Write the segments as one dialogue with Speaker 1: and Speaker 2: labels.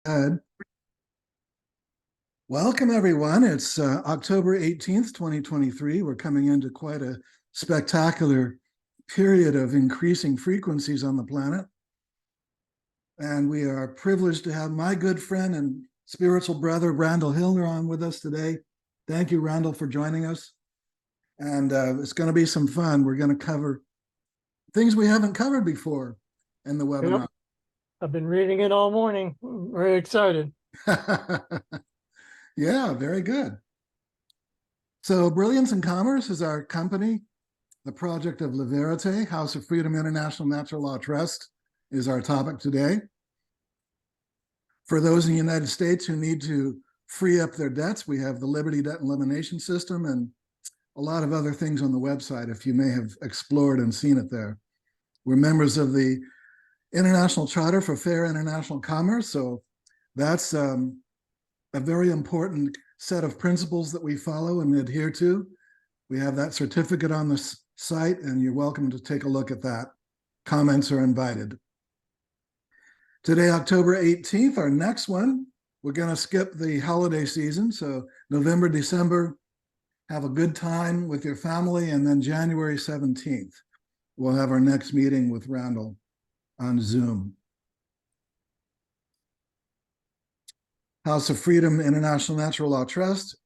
Speaker 1: Good. Welcome, everyone. It's October 18th, 2023. We're coming into quite a spectacular period of increasing frequencies on the planet. And we are privileged to have my good friend and spiritual brother, Randall Hillner, on with us today. Thank you, Randall, for joining us. And it's going to be some fun. We're going to cover things we haven't covered before in the webinar.
Speaker 2: Yep. I've been reading it all morning. I'm very excited.
Speaker 1: Yeah, very good. So Brilliance in Commerce is our company. The project of Liberté, House of Freedom International Natural Law Trust, is our topic today. For those in the United States who need to free up their debts, we have the Liberty Debt Elimination System and a lot of other things on the website if you may have explored and seen it there. We're members of the International Charter for Fair International Commerce, so that's a very important set of principles that we follow and adhere to. We have that certificate on the site, and you're welcome to take a look at that. Comments are invited. Today, October 18th, our next one, we're going to skip the holiday season. So November, December, have a good time with your family, and then January 17th, we'll have our next meeting with Randall on Zoom. House of Freedom International Natural Law Trust.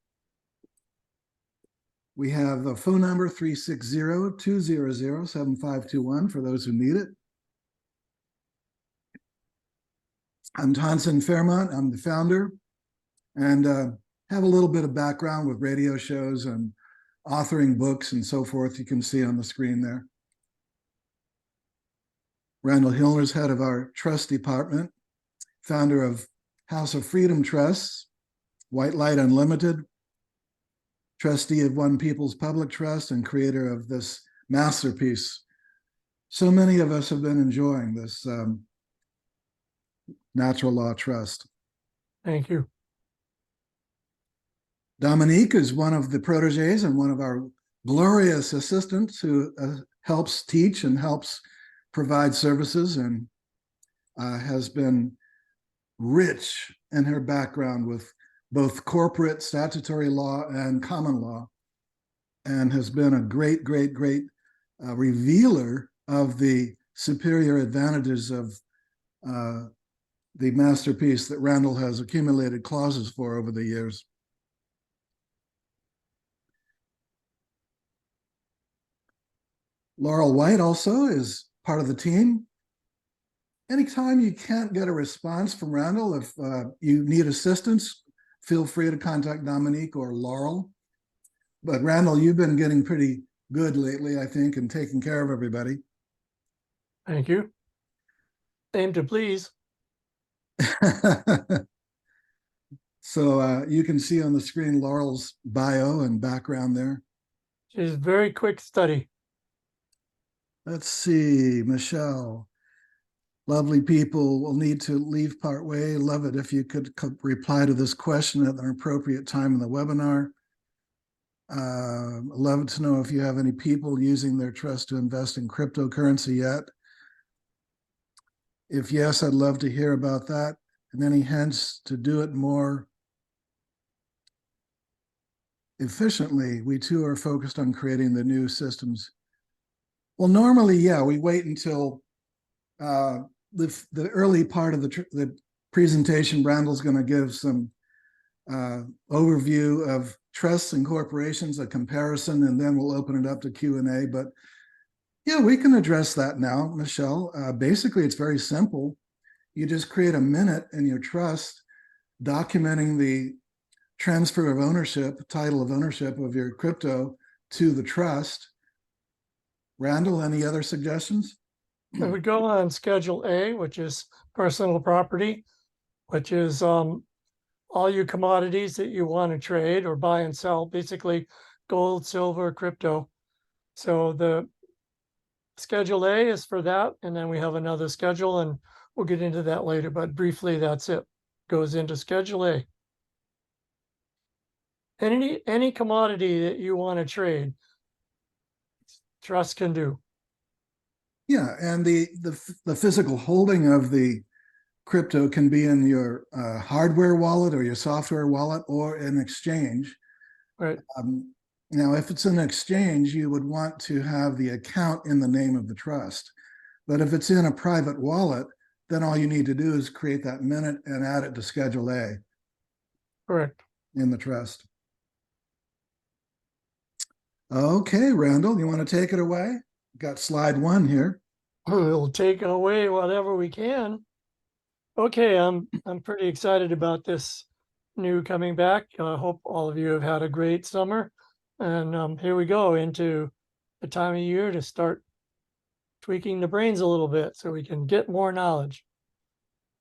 Speaker 1: We have a phone number 360-200-7521 for those who need it. I'm Tonson Fairmont. I'm the founder and have a little bit of background with radio shows and authoring books and so forth. You can see on the screen there. Randall Hillner's head of our trust department, founder of House of Freedom Trusts, White Light Unlimited, trustee of One People's Public Trust, and creator of this masterpiece. So many of us have been enjoying this natural law trust.
Speaker 2: Thank you.
Speaker 1: Dominique is one of the proteges and one of our glorious assistants who helps teach and helps provide services and has been rich in her background with both corporate statutory law and common law, and has been a great revealer of the superior advantages of the masterpiece that Randall has accumulated clauses for over the years. Laurel White also is part of the team. Anytime you can't get a response from Randall, if you need assistance, feel free to contact Dominique or Laurel. But Randall, you've been getting pretty good lately, I think, and taking care of everybody.
Speaker 2: Thank you. Aim to please.
Speaker 1: So you can see on the screen Laurel's bio and background there.
Speaker 2: She's a very quick study.
Speaker 1: Let's see, Michelle. Lovely people will need to leave part way. Love it if you could reply to this question at an appropriate time in the webinar. Love to know if you have any people using their trust to invest in cryptocurrency yet. If yes, I'd love to hear about that. And any hints to do it more efficiently. We too are focused on creating the new systems. Well, normally, yeah, we wait until the early part of the presentation. Randall's going to give some overview of trusts and corporations, a comparison, and then we'll open it up to Q&A. But yeah, we can address that now, Michelle. Basically, it's very simple. You just create a minute in your trust documenting the transfer of ownership, title of ownership of your crypto to the trust. Randall, any other suggestions?
Speaker 2: I would go on Schedule A, which is personal property, which is all your commodities that you want to trade or buy and sell, basically gold, silver, crypto. So the Schedule A is for that, and then we have another schedule, and we'll get into that later, but briefly, that's it. Goes into Schedule A. Any commodity that you want to trade, trust can do.
Speaker 1: Yeah, and the physical holding of the crypto can be in your hardware wallet or your software wallet or an exchange.
Speaker 2: Right.
Speaker 1: Now, if it's an exchange, you would want to have the account in the name of the trust. But if it's in a private wallet, then all you need to do is create that minute and add it to Schedule A
Speaker 2: Correct.
Speaker 1: in the trust. Okay, Randall, you want to take it away? Got slide 1 here.
Speaker 2: We'll take away whatever we can. Okay, I'm pretty excited about this new coming back. I hope all of you have had a great summer. And here we go into the time of year to start tweaking the brains a little bit so we can get more knowledge.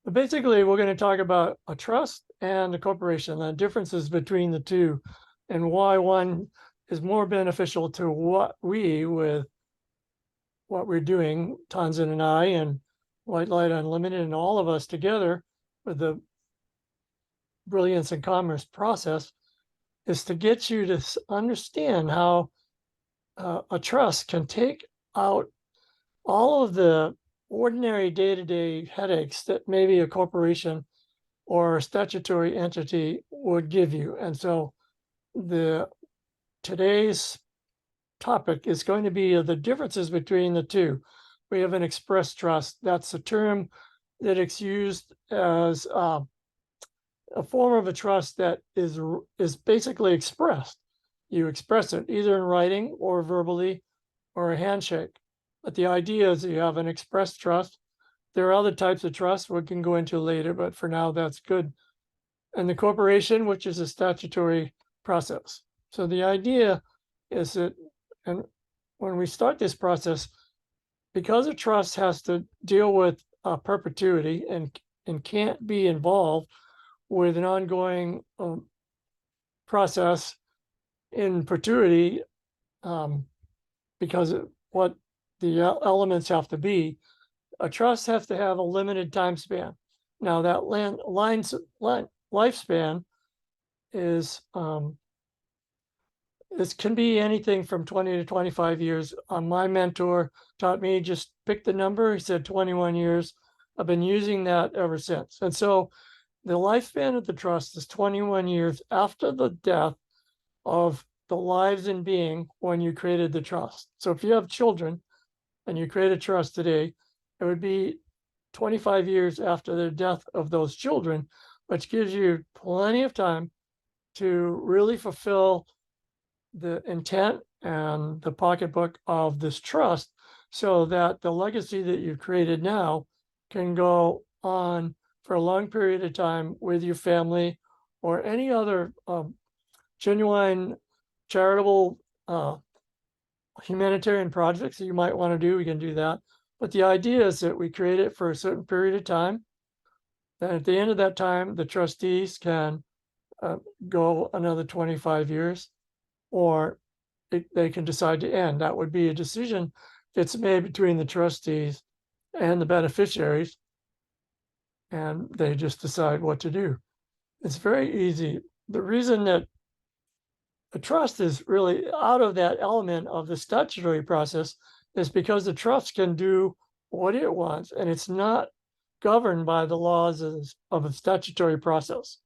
Speaker 2: But basically, we're going to talk about a trust and a corporation, the differences between the two, and why one is more beneficial to what we're doing, Tanzan and I, and White Light Unlimited, and all of us together with the Brilliance and Commerce process, is to get you to understand how a trust can take out all of the ordinary day-to-day headaches that maybe a corporation or a statutory entity would give you. And so today's topic is going to be the differences between the two. We have an express trust. That's a term that is used as a form of a trust that is basically expressed. You express it either in writing or verbally or a handshake. But the idea is that you have an express trust. There are other types of trusts we can go into later, but for now, that's good. And the corporation, which is a statutory process. So the idea is that, and when we start this process, because a trust has to deal with perpetuity and can't be involved with an ongoing process in perpetuity, because what the elements have to be, a trust has to have a limited time span. Now that lifespan is this can be anything from 20 to 25 years. My mentor taught me just pick the number. He said 21 years. I've been using that ever since. And so the lifespan of the trust is 21 years after the death of the lives in being when you created the trust. So if you have children and you create a trust today, it would be 25 years after the death of those children, which gives you plenty of time to really fulfill the intent and the pocketbook of this trust so that the legacy that you've created now can go on for a long period of time with your family or any other genuine charitable humanitarian projects that you might want to do. We can do that. But the idea is that we create it for a certain period of time. Then at the end of that time, the trustees can go another 25 years, or they can decide to end. That would be a decision that's made between the trustees and the beneficiaries, and they just decide what to do. It's very easy. The reason that a trust is really out of that element of the statutory process is because the trust can do what it wants, and it's not governed by the laws of a statutory process.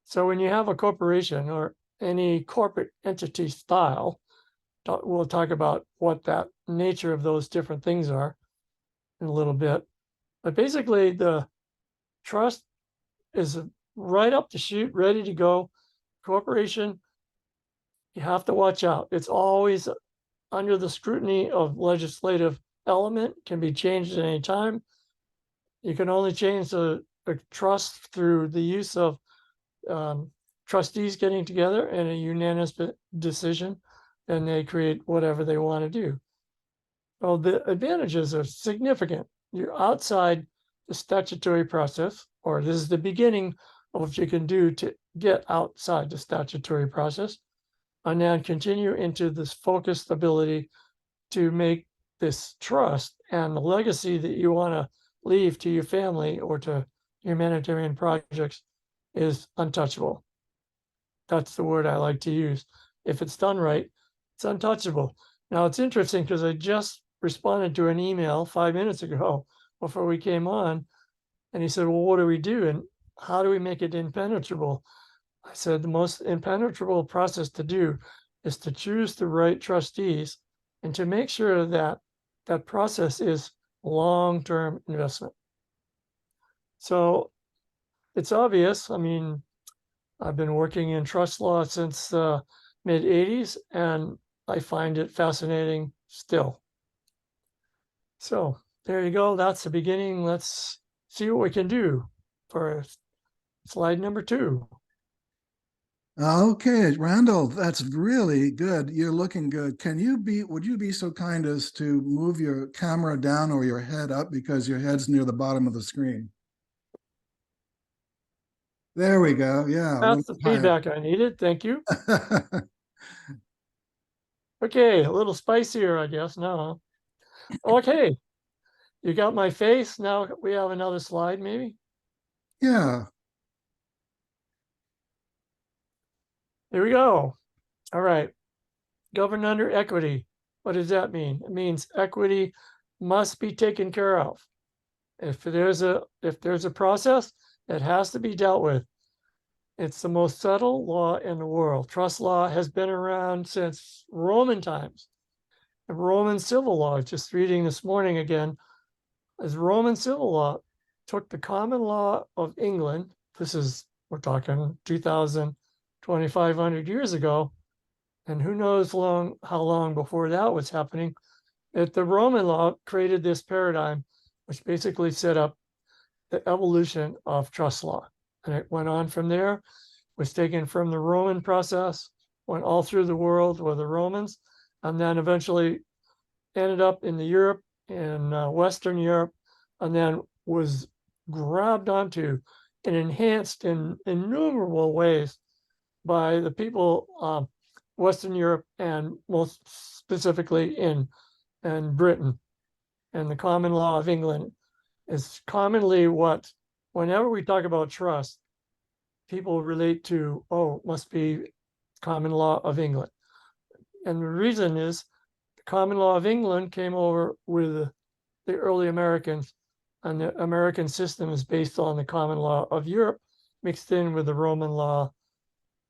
Speaker 2: So when you have a corporation or any corporate entity style, we'll talk about what that nature of those different things are in a little bit. But basically, the trust is right up the chute, ready to go. Corporation, you have to watch out. It's always under the scrutiny of legislative element, can be changed at any time. You can only change the trust through the use of trustees getting together in a unanimous decision, and they create whatever they want to do. Well, the advantages are significant. You're outside the statutory process, or this is the beginning of what you can do to get outside the statutory process, and then continue into this focused ability to make this trust and the legacy that you want to leave to your family or to humanitarian projects is untouchable. That's the word I like to use. If it's done right, it's untouchable. Now, it's interesting because I just responded to an email 5 minutes ago before we came on And he said, well, what do we do? And how do we make it impenetrable? I said, the most impenetrable process to do is to choose the right trustees and to make sure that that process is long-term investment. So it's obvious. I mean, I've been working in trust law since the mid 80s, and I find it fascinating still. So there you go. That's the beginning. Let's see what we can do for slide number 2.
Speaker 1: Okay, Randall, that's really good. You're looking good. Would you be so kind as to move your camera down or your head up because your head's near the bottom of the screen? There we go. Yeah, a
Speaker 2: That's
Speaker 1: little
Speaker 2: the
Speaker 1: higher.
Speaker 2: feedback I needed. Thank you. Okay, a little spicier, I guess. No. Okay, you got my face. Now we have another slide, maybe.
Speaker 1: Yeah.
Speaker 2: Here we go. All right. Govern under equity. What does that mean? It means equity must be taken care of. If there's a process, it has to be dealt with. It's the most subtle law in the world. Trust law has been around since Roman times. The Roman civil law, just reading this morning again, as Roman civil law took the common law of England. We're talking 2,000, 2,500 years ago, and who knows how long before that was happening, that the Roman law created this paradigm, which basically set up the evolution of trust law. And it went on from there, was taken from the Roman process, went all through the world with the Romans, and then eventually ended up in Western Europe, and then was grabbed onto and enhanced in innumerable ways by the people Western Europe, and most specifically in Britain. And the common law of England is commonly whenever we talk about trust, people relate to, oh, it must be common law of England. And the reason is the common law of England came over with the early Americans, and the American system is based on the common law of Europe mixed in with the Roman law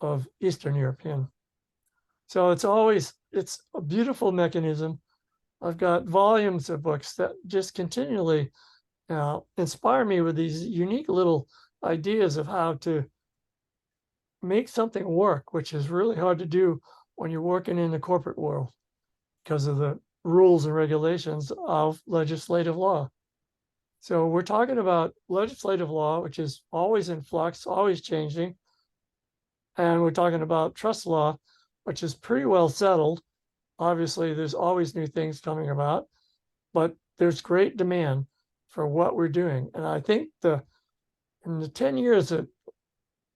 Speaker 2: of Eastern European. So it's a beautiful mechanism. I've got volumes of books that just continually inspire me with these unique little ideas of how to make something work, which is really hard to do when you're working in the corporate world because of the rules and regulations of legislative law. So we're talking about legislative law, which is always in flux, always changing. And we're talking about trust law, which is pretty well settled. Obviously, there's always new things coming about, but there's great demand for what we're doing. And I think in the 10 years that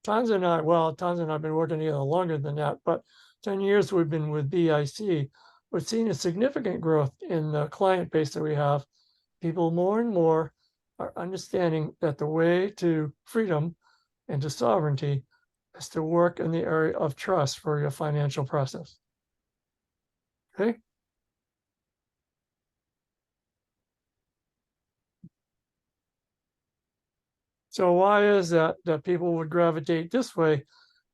Speaker 2: Tons and I have been working together longer than that, but 10 years we've been with BIC, we've seen a significant growth in the client base that we have. People more and more are understanding that the way to freedom and to sovereignty is to work in the area of trust for your financial process. Okay. So why is that people would gravitate this way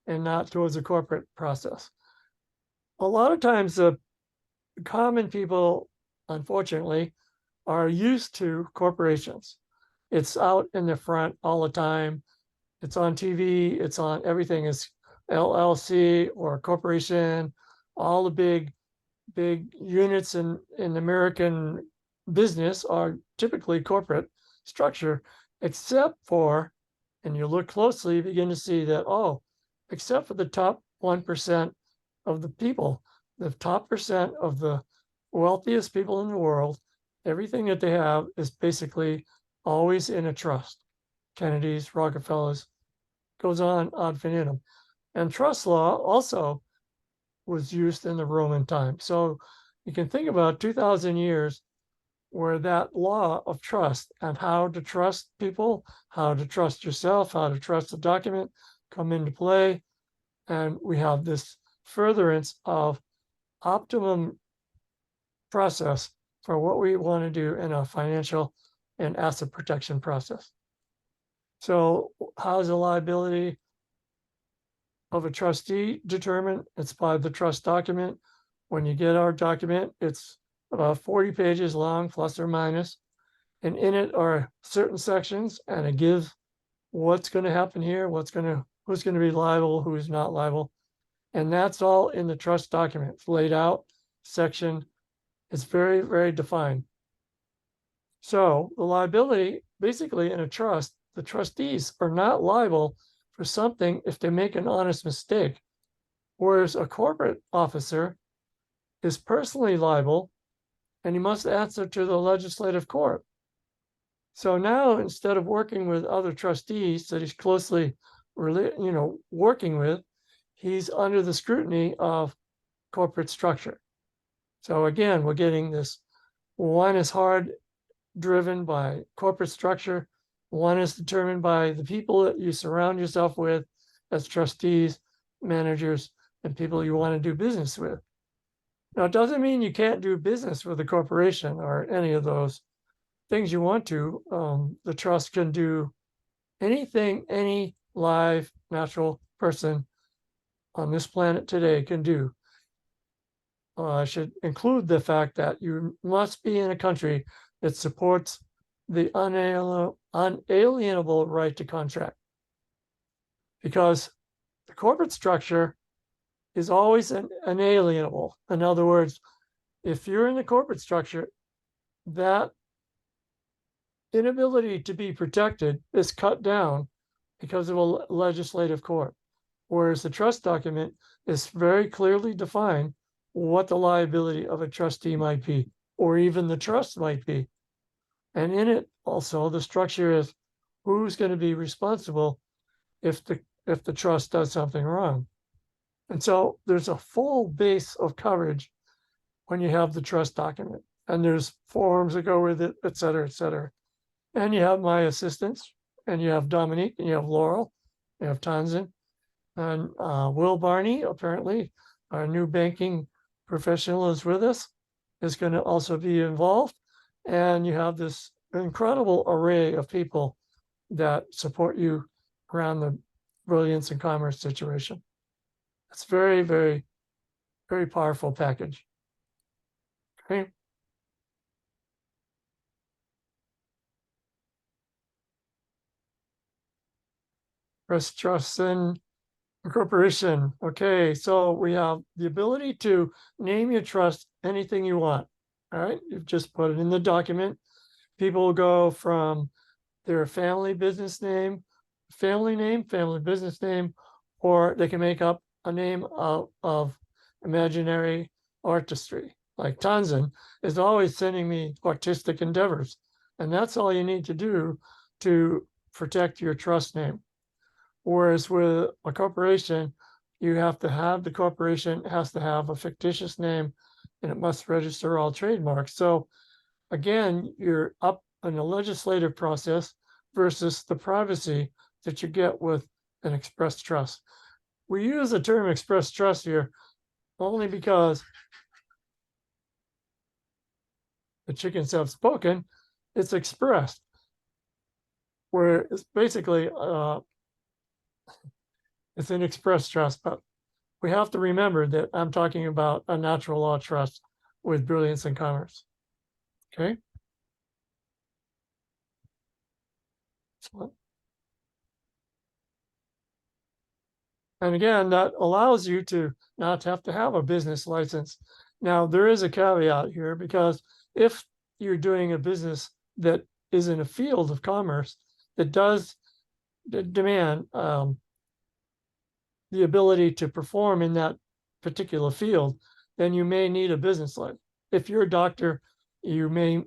Speaker 2: and not towards a corporate process? A lot of times the common people, unfortunately, are used to corporations. It's out in the front all the time. It's on TV. It's on everything is LLC or corporation. All the big units in American business are typically corporate structure, except for, and you look closely, you begin to see that, oh, except for the top 1% of the people, the top percent of the wealthiest people in the world, everything that they have is basically always in a trust. Kennedy's, Rockefellers, goes on ad infinitum. And trust law also was used in the Roman time. So you can think about 2,000 years where that law of trust and how to trust people, how to trust yourself, how to trust the document come into play. And we have this furtherance of optimum process for what we want to do in a financial and asset protection process. So how's the liability of a trustee determined? It's by the trust document. When you get our document, it's about 40 pages long, plus or minus. And in it are certain sections, and it gives what's going to happen here, who's going to be liable, who's not liable. And that's all in the trust document. It's laid out, section. It's very, very defined. So the liability, basically in a trust, the trustees are not liable for something if they make an honest mistake, whereas a corporate officer is personally liable and he must answer to the legislative court. So now, instead of working with other trustees that he's closely working with, he's under the scrutiny of corporate structure. So again, we're getting this: one is hard driven by corporate structure, one is determined by the people that you surround yourself with as trustees, managers, and people you want to do business with. Now, it doesn't mean you can't do business with a corporation or any of those things you want to. The trust can do anything any live natural person on this planet today can do. I should include the fact that you must be in a country that supports the unalienable right to contract, because the corporate structure is always unalienable. In other words, if you're in the corporate structure, that inability to be protected is cut down because of a legislative court, whereas the trust document is very clearly defined what the liability of a trustee might be, or even the trust might be. And in it also, the structure is who's going to be responsible if the trust does something wrong. And so there's a full base of coverage when you have the trust document, and there's forms that go with it, et cetera, et cetera. And you have my assistants, and you have Dominique, and you have Laurel, you have Tanzan, and Will Barney, apparently, our new banking professional, is with us, is going to also be involved. And you have this incredible array of people that support you around the brilliance and commerce situation. It's very, very, very powerful package. Okay. Trust and incorporation. Okay, so we have the ability to name your trust anything you want. All right, you've just put it in the document. People will go from their family business name, family business name, or they can make up a name of imaginary artistry. Like Tanzan is always sending me artistic endeavors, and that's all you need to do to protect your trust name. Whereas with a corporation, you have to have, the corporation has to have a fictitious name, and it must register all trademarks. So again, you're up in the legislative process versus the privacy that you get with an express trust. We use the term express trust here only because the chickens have spoken. It's expressed, where it's basically it's an express trust, but we have to remember that I'm talking about a natural law trust with brilliance and commerce. Okay. And again, that allows you to not have to have a business license. Now, there is a caveat here, because if you're doing a business that is in a field of commerce that does demand the ability to perform in that particular field, then you may need a business license. If you're a doctor, you're going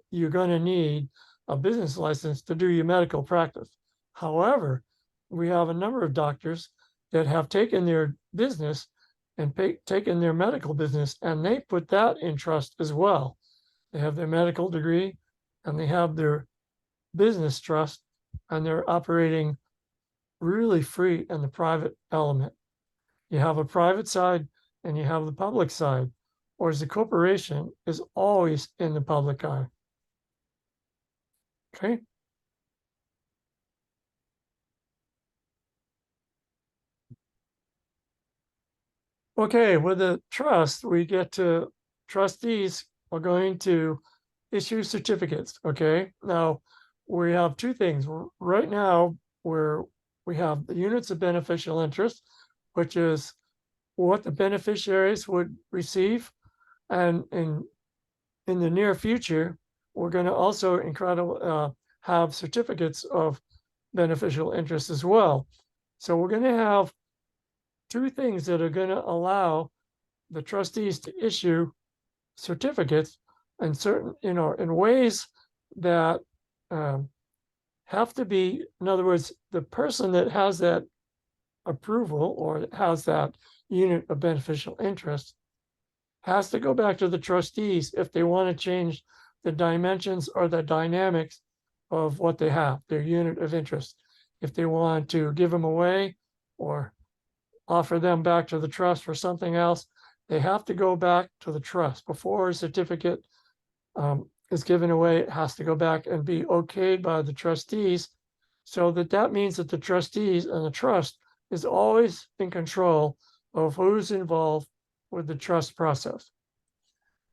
Speaker 2: to need a business license to do your medical practice. However, we have a number of doctors that have taken their business and taken their medical business, and they put that in trust as well. They have their medical degree and they have their business trust, and they're operating really free in the private element. You have a private side and you have the public side, whereas the corporation is always in the public eye. Okay. Okay, with the trust, we get to trustees are going to issue certificates. Okay, now we have two things right now where we have the units of beneficial interest, which is what the beneficiaries would receive, and in the near future, we're going to also have certificates of beneficial interest as well. So we're going to have two things that are going to allow the trustees to issue certificates in certain, in ways that um, have to be, in other words, the person that has that approval or has that unit of beneficial interest has to go back to the trustees if they want to change the dimensions or the dynamics of what they have, their unit of interest. If they want to give them away or offer them back to the trust for something else, they have to go back to the trust before a certificate is given away. It has to go back and be okayed by the trustees, so that means that the trustees and the trust is always in control of who's involved with the trust process.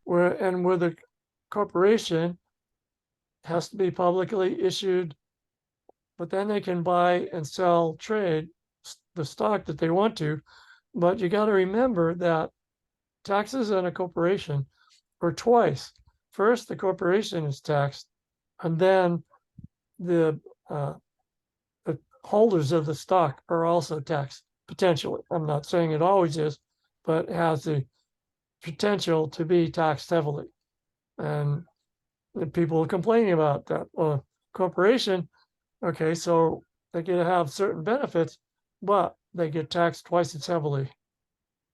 Speaker 2: And with a corporation, has to be publicly issued, but then they can buy and sell, trade the stock that they want to. But you got to remember that taxes on a corporation are twice. First, the corporation is taxed, and then the holders of the stock are also taxed, potentially. I'm not saying it always is, but it has the potential to be taxed heavily. And people are complaining about that. Well, corporation, okay, so they get to have certain benefits, but they get taxed twice as heavily.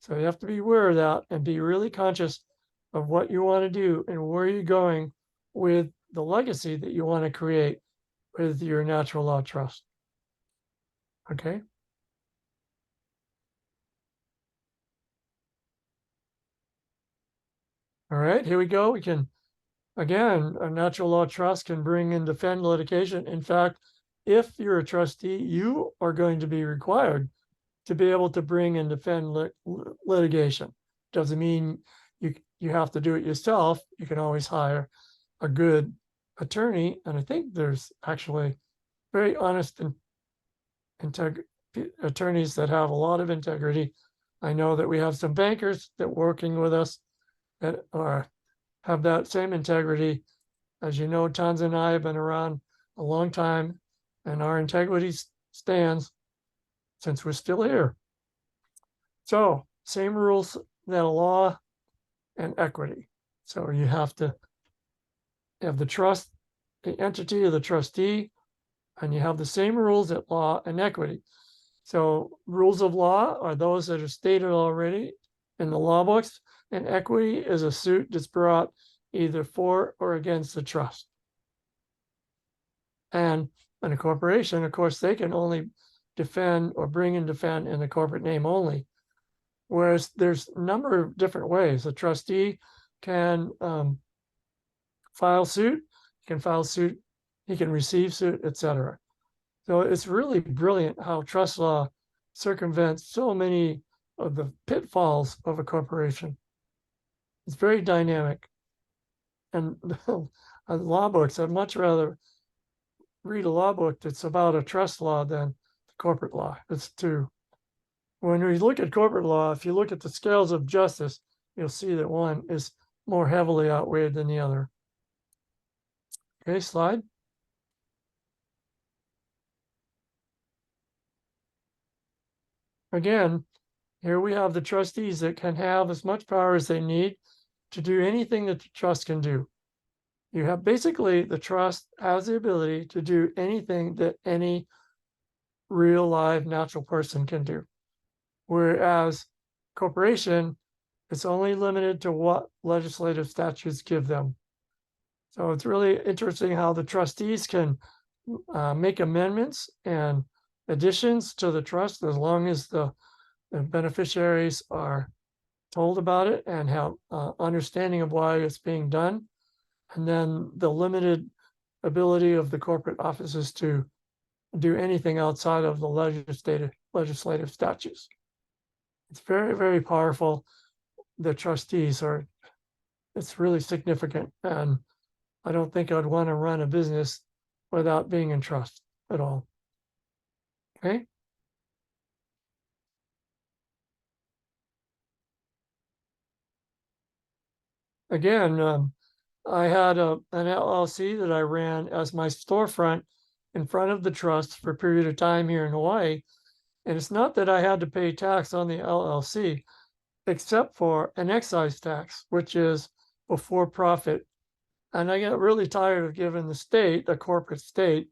Speaker 2: So you have to be aware of that and be really conscious of what you want to do and where you're going with the legacy that you want to create with your natural law trust. Okay. All right, here we go. We can, again, a natural law trust can bring and defend litigation. In fact, if you're a trustee, you are going to be required to be able to bring and defend litigation. Doesn't mean you have to do it yourself. You can always hire a good attorney, and I think there's actually very honest and attorneys that have a lot of integrity. I know that we have some bankers that working with us that have that same integrity. As you know, Tons and I have been around a long time, and our integrity stands since we're still here. So same rules that law and equity. So you have to have the trust, the entity of the trustee, and you have the same rules at law and equity. So rules of law are those that are stated already in the law books, and equity is a suit that's brought either for or against the trust. And in a corporation, of course, they can only defend or bring and defend in the corporate name only. Whereas there's a number of different ways. A trustee can file suit, he can receive suit, etc. So it's really brilliant how trust law circumvents so many of the pitfalls of a corporation. It's very dynamic. And law books, I'd much rather read a law book that's about a trust law than the corporate law. It's two. When we look at corporate law, if you look at the scales of justice, you'll see that one is more heavily outweighed than the other. Okay, slide. Again, here we have the trustees that can have as much power as they need to do anything that the trust can do. You have basically the trust has the ability to do anything that any real live natural person can do. Whereas corporation, it's only limited to what legislative statutes give them. So it's really interesting how the trustees can make amendments and additions to the trust as long as the beneficiaries are told about it and have understanding of why it's being done. And then the limited ability of the corporate offices to do anything outside of the legislative statutes. It's very, very powerful. The trustees are, it's really significant. And I don't think I'd want to run a business without being in trust at all. Okay. Again, I had an LLC that I ran as my storefront in front of the trust for a period of time here in Hawaii. And it's not that I had to pay tax on the LLC, except for an excise tax, which is before profit. And I got really tired of giving the state, the corporate state,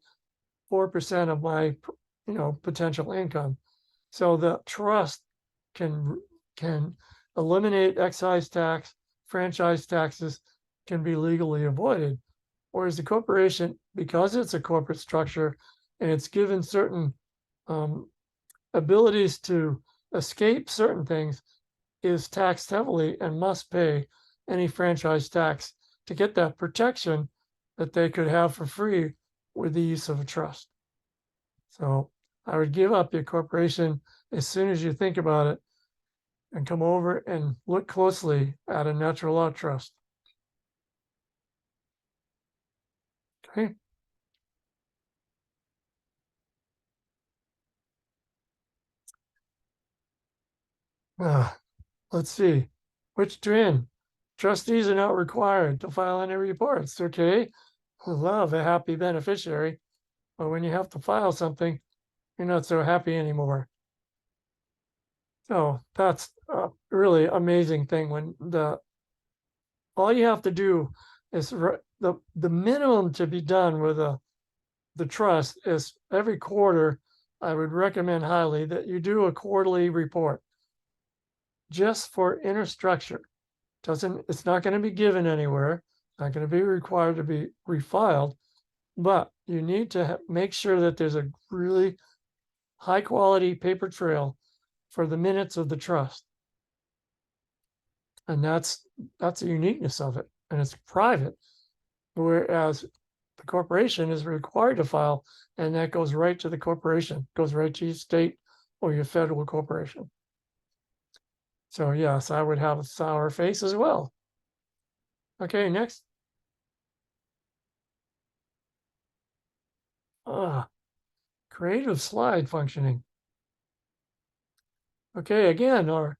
Speaker 2: 4% of my, potential income. So the trust can eliminate excise tax, franchise taxes can be legally avoided. Whereas the corporation, because it's a corporate structure and it's given certain abilities to escape certain things, is taxed heavily and must pay any franchise tax to get that protection that they could have for free with the use of a trust. So I would give up your corporation as soon as you think about it and come over and look closely at a natural law trust. Okay. Let's see. Which twin? Trustees are not required to file any reports. Okay. Love a happy beneficiary. But when you have to file something, you're not so happy anymore. So that's a really amazing thing when all you have to do is the minimum to be done with the trust is every quarter. I would recommend highly that you do a quarterly report just for inner structure. It's not going to be given anywhere, not going to be required to be refiled, but you need to make sure that there's a really high quality paper trail for the minutes of the trust. And that's the uniqueness of it. And it's private, whereas the corporation is required to file, and that goes right to the corporation, goes right to your state or your federal corporation. So yes, I would have a sour face as well. Okay, next. Creative slide functioning. Okay, again, our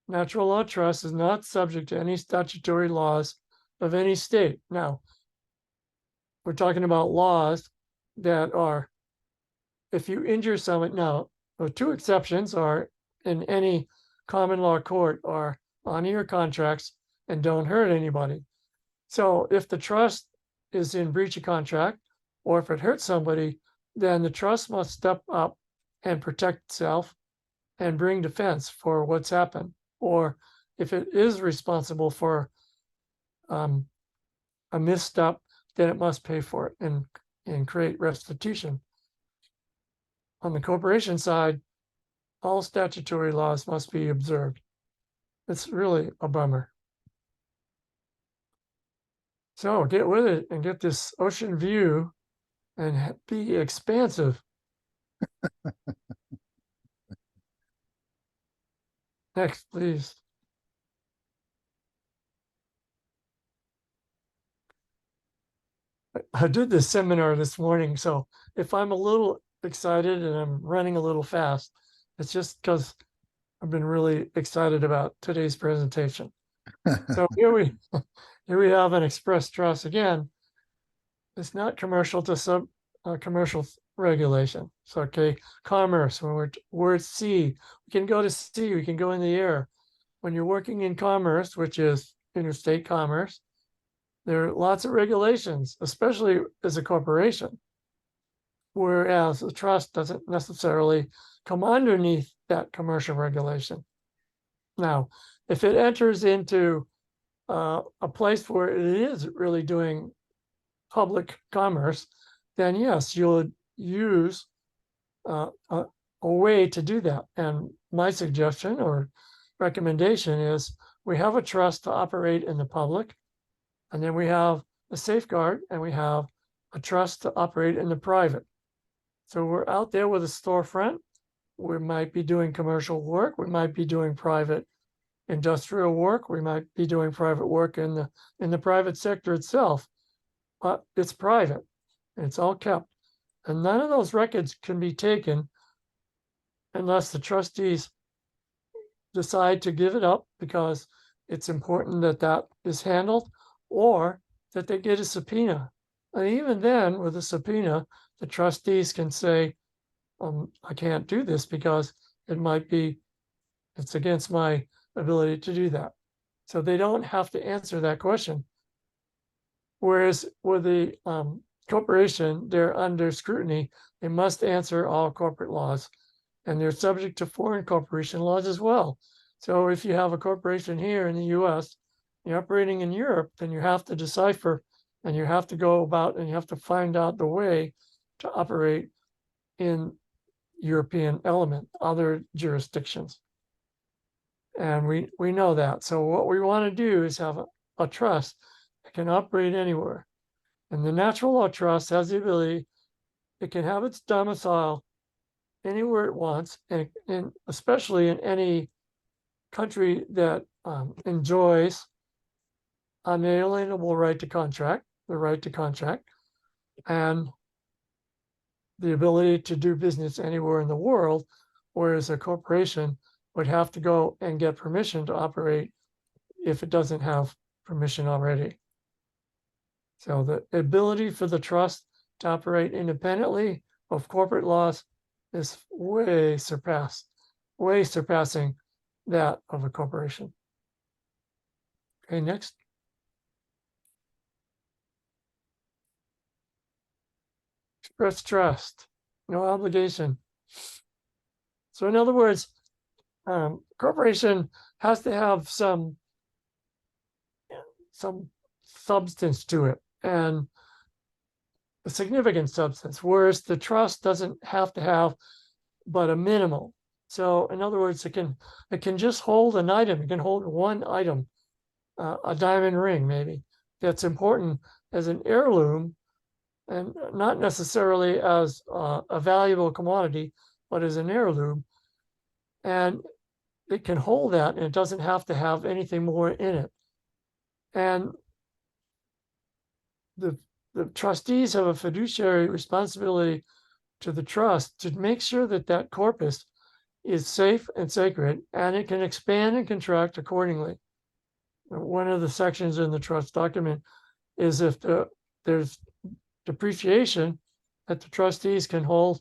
Speaker 2: natural law trust is not subject to any statutory laws of any state. Now, we're talking about laws that are, if you injure someone, now, the two exceptions are in any common law court are honor your contracts and don't hurt anybody. So if the trust is in breach of contract, or if it hurts somebody, then the trust must step up and protect itself and bring defense for what's happened. Or if it is responsible for a misstep, then it must pay for it and create restitution. On the corporation side, all statutory laws must be observed. It's really a bummer. So get with it and get this ocean view and be expansive. Next, please. I did this seminar this morning, so if I'm a little excited and I'm running a little fast, it's just because I've been really excited about today's presentation. So here we have an express trust again. It's not commercial to commercial regulation. So okay, commerce. When we're at sea, we can go to sea. We can go in the air. When you're working in commerce, which is interstate commerce, there are lots of regulations, especially as a corporation. Whereas the trust doesn't necessarily come underneath that commercial regulation. Now, if it enters into a place where it is really doing public commerce, then yes, you'll use a way to do that. And my suggestion or recommendation is we have a trust to operate in the public, and then we have a safeguard, and we have a trust to operate in the private. So we're out there with a storefront, we might be doing commercial work, we might be doing private industrial work, we might be doing private work in the private sector itself, but it's private and it's all kept. And none of those records can be taken unless the trustees decide to give it up because it's important that that is handled, or that they get a subpoena. And even then, with a subpoena, the trustees can say, I can't do this because it's against my ability to do that. So they don't have to answer that question. Whereas with the corporation, they're under scrutiny. They must answer all corporate laws, and they're subject to foreign corporation laws as well. So if you have a corporation here in the US, you're operating in Europe, then you have to decipher and you have to go about and you have to find out the way to operate in European element, other jurisdictions. And we know that. So what we want to do is have a trust that can operate anywhere. And the natural law trust has the ability, it can have its domicile anywhere it wants, and especially in any country that enjoys unalienable right to contract, the right to contract, and the ability to do business anywhere in the world, whereas a corporation would have to go and get permission to operate if it doesn't have permission already. So the ability for the trust to operate independently of corporate laws is way surpassing that of a corporation. Okay, next. Express trust, no obligation. So in other words, corporation has to have some substance to it, and a significant substance, whereas the trust doesn't have to have but a minimal. So in other words, it can just hold an item. It can hold one item, a diamond ring maybe, that's important as an heirloom, and not necessarily as a valuable commodity, but as an heirloom. And it can hold that, and it doesn't have to have anything more in it. And the trustees have a fiduciary responsibility to the trust to make sure that that corpus is safe and sacred, and it can expand and contract accordingly. One of the sections in the trust document is if there's depreciation, that the trustees can hold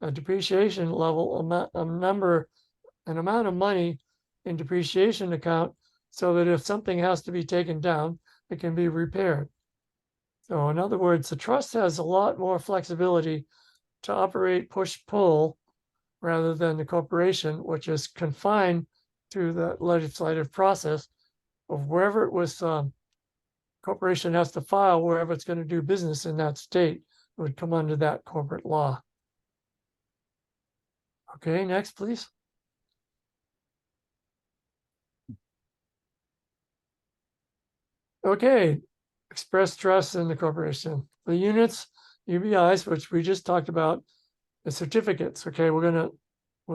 Speaker 2: a depreciation level, an amount of money in depreciation account, so that if something has to be taken down, it can be repaired. So in other words, the trust has a lot more flexibility to operate push-pull rather than the corporation, which is confined to the legislative process of wherever it was. Corporation has to file wherever it's going to do business in that state. It would come under that corporate law. Okay, next, please. Okay, express trust in the corporation. The units, UBIs, which we just talked about, the certificates. Okay, we'll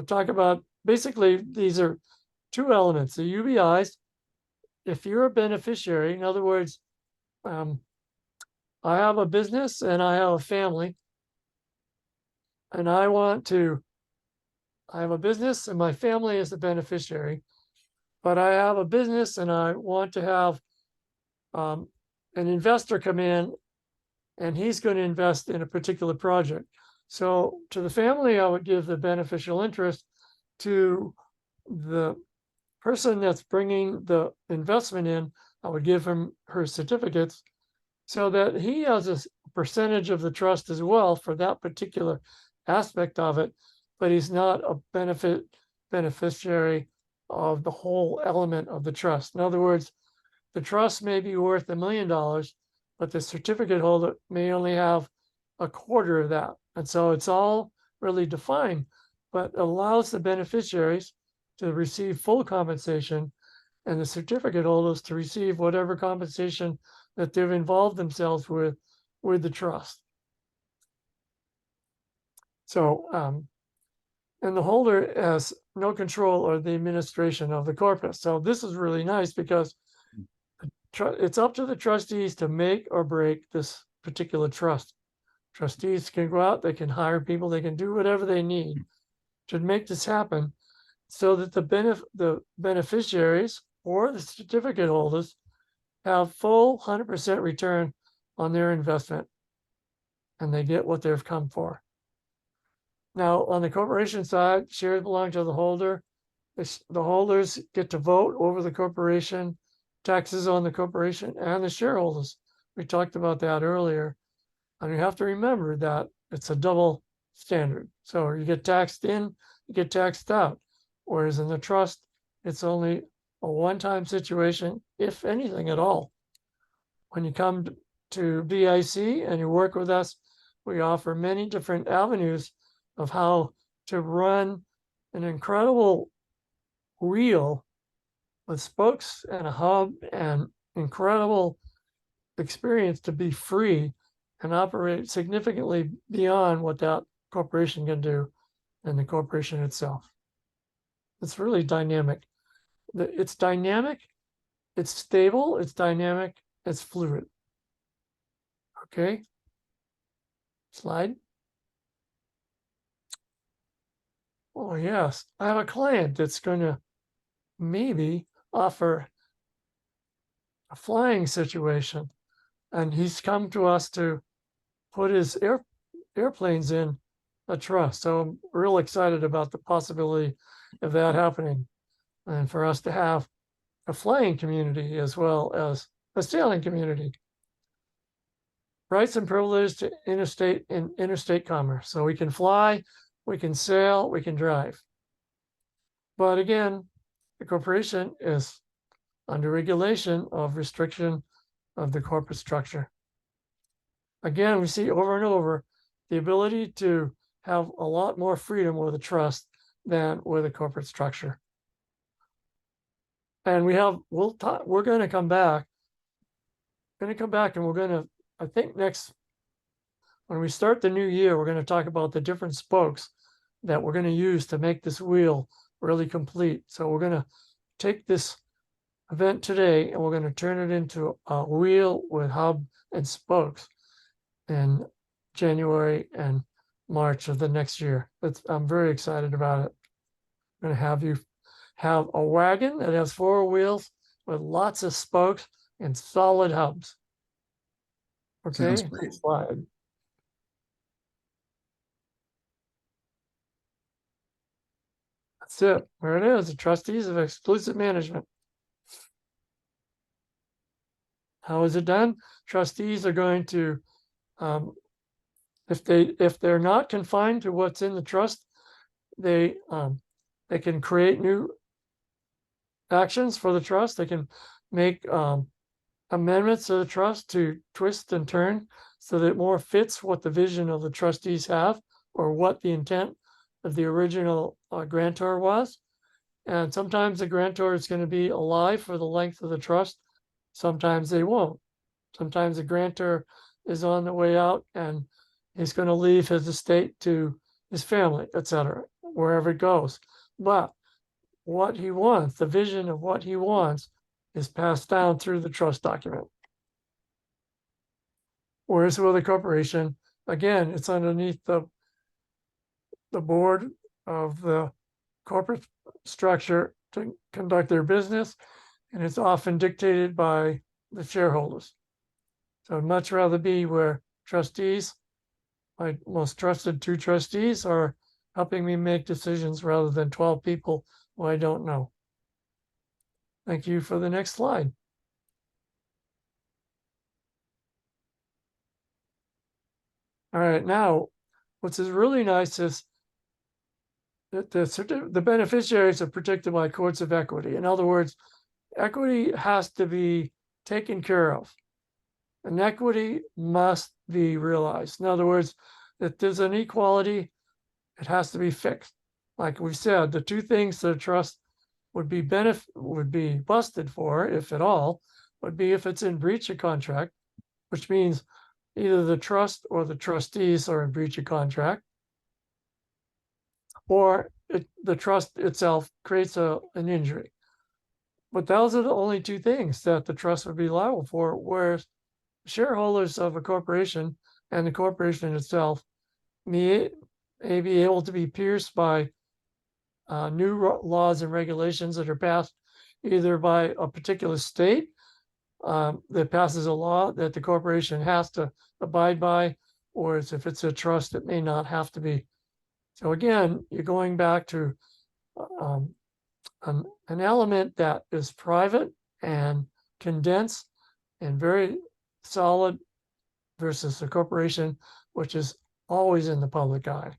Speaker 2: talk about, basically, these are two elements. The UBIs, if you're a beneficiary, in other words, I have a business and I have a family, and I have a business and my family is the beneficiary, but I have a business and I want to have an investor come in and he's going to invest in a particular project. So to the family, I would give the beneficial interest. To the person that's bringing the investment in, I would give him her certificates so that he has a percentage of the trust as well for that particular aspect of it, but he's not a beneficiary of the whole element of the trust. In other words, the trust may be worth $1 million, but the certificate holder may only have a quarter of that. And so it's all really defined, but allows the beneficiaries to receive full compensation and the certificate holders to receive whatever compensation that they've involved themselves with the trust. So and the holder has no control or the administration of the corpus. So this is really nice because it's up to the trustees to make or break this particular trust. Trustees can go out, they can hire people, they can do whatever they need to make this happen so that the beneficiaries or the certificate holders have full 100% return on their investment and they get what they've come for. Now, on the corporation side, shares belong to the holder. The holders get to vote over the corporation, taxes on the corporation, and the shareholders. We talked about that earlier. And you have to remember that it's a double standard. So you get taxed in, you get taxed out. Whereas in the trust, it's only a one-time situation, if anything at all. When you come to BIC and you work with us, we offer many different avenues of how to run an incredible wheel with spokes and a hub and incredible experience to be free and operate significantly beyond what that corporation can do and the corporation itself. It's really dynamic. It's dynamic, it's stable, it's dynamic, it's fluid. Okay. Slide. Oh, yes. I have a client that's going to maybe offer a flying situation. And he's come to us to put his airplanes in a trust. So I'm real excited about the possibility of that happening and for us to have a flying community as well as a sailing community. Rights and privileges to interstate commerce. So we can fly, we can sail, we can drive. But again, the corporation is under regulation of restriction of the corporate structure. Again, we see over and over the ability to have a lot more freedom with a trust than with a corporate structure. And we're going to come back. And we're going to, I think when we start the new year, we're going to talk about the different spokes that we're going to use to make this wheel really complete. So we're going to take this event today and we're going to turn it into a wheel with hub and spokes in January and March of the next year. I'm very excited about it. I'm going to have you have a wagon that has 4 wheels with lots of spokes and solid hubs. Okay,
Speaker 1: Sounds great.
Speaker 2: slide. That's it. There it is. The trustees of exclusive management. How is it done? Trustees are going to, if they're not confined to what's in the trust, they can create new actions for the trust. They can make amendments to the trust to twist and turn so that it more fits what the vision of the trustees have or what the intent of the original grantor was. And sometimes the grantor is going to be alive for the length of the trust. Sometimes they won't. Sometimes the grantor is on the way out and he's going to leave his estate to his family, etc., wherever it goes. But what he wants, the vision of what he wants, is passed down through the trust document. Whereas with a corporation, again, it's underneath the board of the corporate structure to conduct their business, and it's often dictated by the shareholders. So I'd much rather be where trustees, my most trusted 2 trustees, are helping me make decisions rather than 12 people who I don't know. Thank you. For the next slide. All right, now what's really nice is that the beneficiaries are protected by courts of equity. In other words, equity has to be taken care of. And equity must be realized. In other words, if there's an inequality, it has to be fixed. Like we said, the 2 things that a trust would be busted for, if at all, would be if it's in breach of contract, which means either the trust or the trustees are in breach of contract, or the trust itself creates an injury. But those are the only two things that the trust would be liable for, whereas shareholders of a corporation and the corporation itself may be able to be pierced by new laws and regulations that are passed either by a particular state that passes a law that the corporation has to abide by, or if it's a trust, it may not have to be. So again, you're going back to um, an element that is private and condensed and very solid versus a corporation, which is always in the public eye.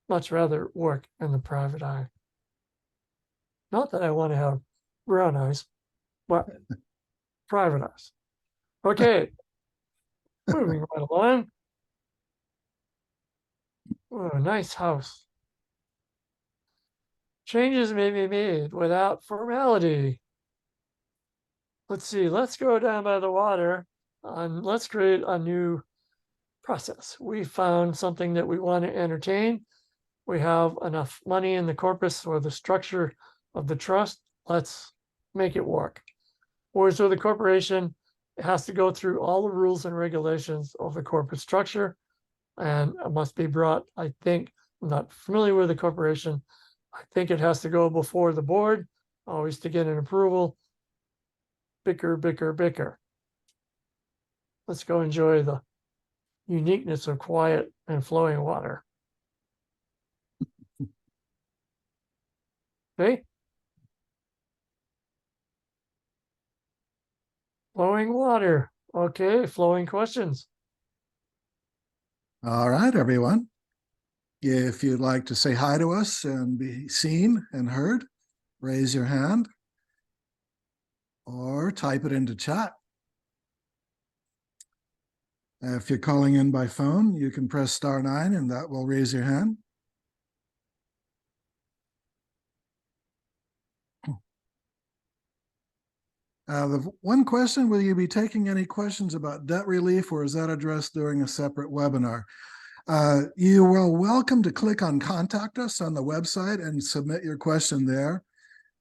Speaker 2: Much rather work in the private eye. Not that I want to have brown eyes, but private eyes. Okay, moving right along. Oh, nice house. Changes may be made without formality. Let's see, let's go down by the water and let's create a new process. We found something that we want to entertain. We have enough money in the corpus or the structure of the trust. Let's make it work. Whereas with a corporation, it has to go through all the rules and regulations of the corporate structure, and it must be brought, I think, I'm not familiar with the corporation. I think it has to go before the board, always to get an approval. Bicker, bicker, bicker. Let's go enjoy the uniqueness of quiet and flowing water. Okay. Flowing water. Okay, flowing questions.
Speaker 1: All right, everyone. If you'd like to say hi to us and be seen and heard, raise your hand or type it into chat. If you're calling in by phone, you can press *9 and that will raise your hand. The one question, will you be taking any questions about debt relief, or is that addressed during a separate webinar? You are welcome to click on Contact Us on the website and submit your question there,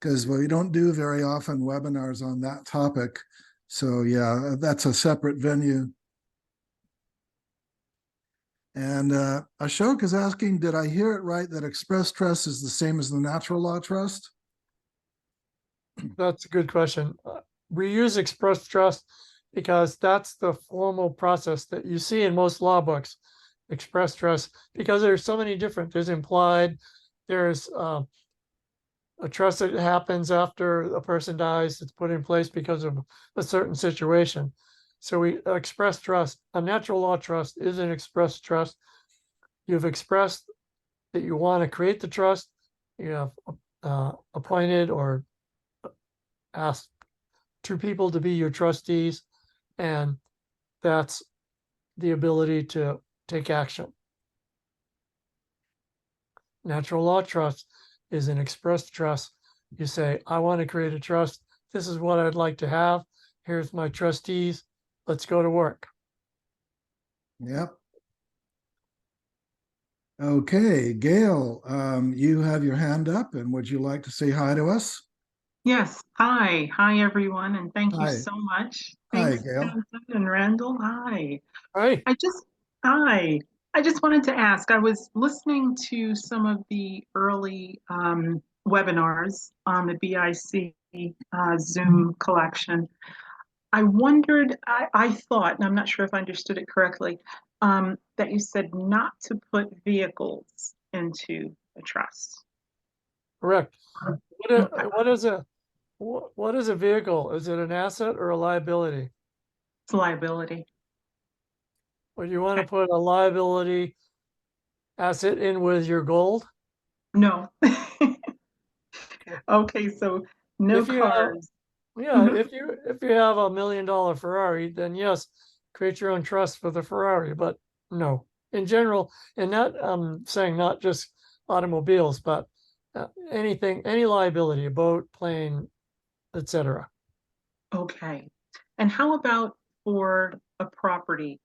Speaker 1: because we don't do very often webinars on that topic. So yeah, that's a separate venue. And Ashok is asking, did I hear it right that express trust is the same as the natural law trust?
Speaker 2: That's a good question. We use express trust because that's the formal process that you see in most law books. Express trust, because there's so many different. There's implied. There's a trust that happens after a person dies. It's put in place because of a certain situation. So we express trust. A natural law trust is an express trust. You've expressed that you want to create the trust. You have appointed or asked two people to be your trustees, and that's the ability to take action. Natural law trust is an express trust. You say, I want to create a trust. This is what I'd like to have. Here's my trustees. Let's go to work.
Speaker 1: Yep. Okay, Gail, you have your hand up, and would you like to say hi to us?
Speaker 3: Yes. Hi. Hi, everyone. And thank you
Speaker 1: Hi.
Speaker 3: so much.
Speaker 1: Hi,
Speaker 3: Thanks,
Speaker 1: Gail.
Speaker 3: Jensen and Randall. Hi.
Speaker 2: Hi.
Speaker 3: Hi. I just wanted to ask, I was listening to some of the early webinars on the BIC Zoom collection. I wondered, I thought, and I'm not sure if I understood it correctly, that you said not to put vehicles into a trust.
Speaker 2: Correct.
Speaker 3: Okay.
Speaker 2: What is a vehicle? Is it an asset or a liability?
Speaker 3: It's liability.
Speaker 2: Or you want to put a liability asset in with your gold?
Speaker 3: No. Okay, so no
Speaker 2: If you have,
Speaker 3: cars.
Speaker 2: yeah,
Speaker 3: Mhm.
Speaker 2: if you have $1 million Ferrari, then yes, create your own trust for the Ferrari. But no, in general, and not I'm saying not just automobiles, but anything, any liability, a boat, plane, etc.
Speaker 3: Okay. And how about for a property?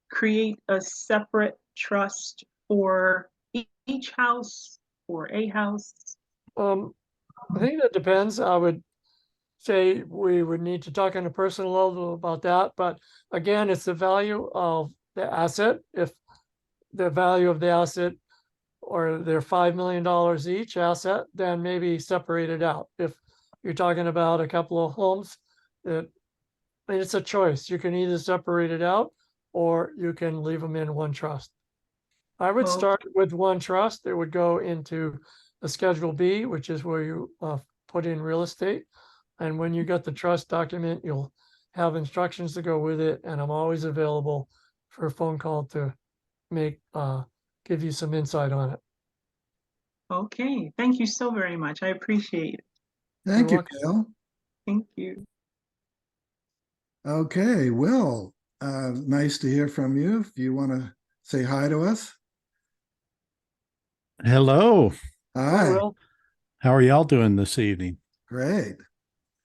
Speaker 3: Create a separate trust for each house for a house?
Speaker 2: I think that depends. I would say we would need to talk on a personal level about that, but again, it's the value of the asset. If the value of the asset or they're $5 million each asset, then maybe separate it out. If you're talking about a couple of homes, that I mean, it's a choice. You can either separate it out or you can leave them in one trust. I would
Speaker 3: Oh,
Speaker 2: start with one trust. It would go into the Schedule B, which is where you put in real estate. And when you get the trust document, you'll have instructions to go with it. And I'm always available for a phone call to make give you some insight on it.
Speaker 3: okay. Thank you so very much. I appreciate it.
Speaker 1: Thank you,
Speaker 2: welcome.
Speaker 1: Gail.
Speaker 3: Thank you.
Speaker 1: Okay, Will, nice to hear from you. If you want to say hi to us.
Speaker 4: Hello.
Speaker 2: Hi,
Speaker 1: Hi,
Speaker 2: Will.
Speaker 4: How are y'all doing this evening?
Speaker 1: great.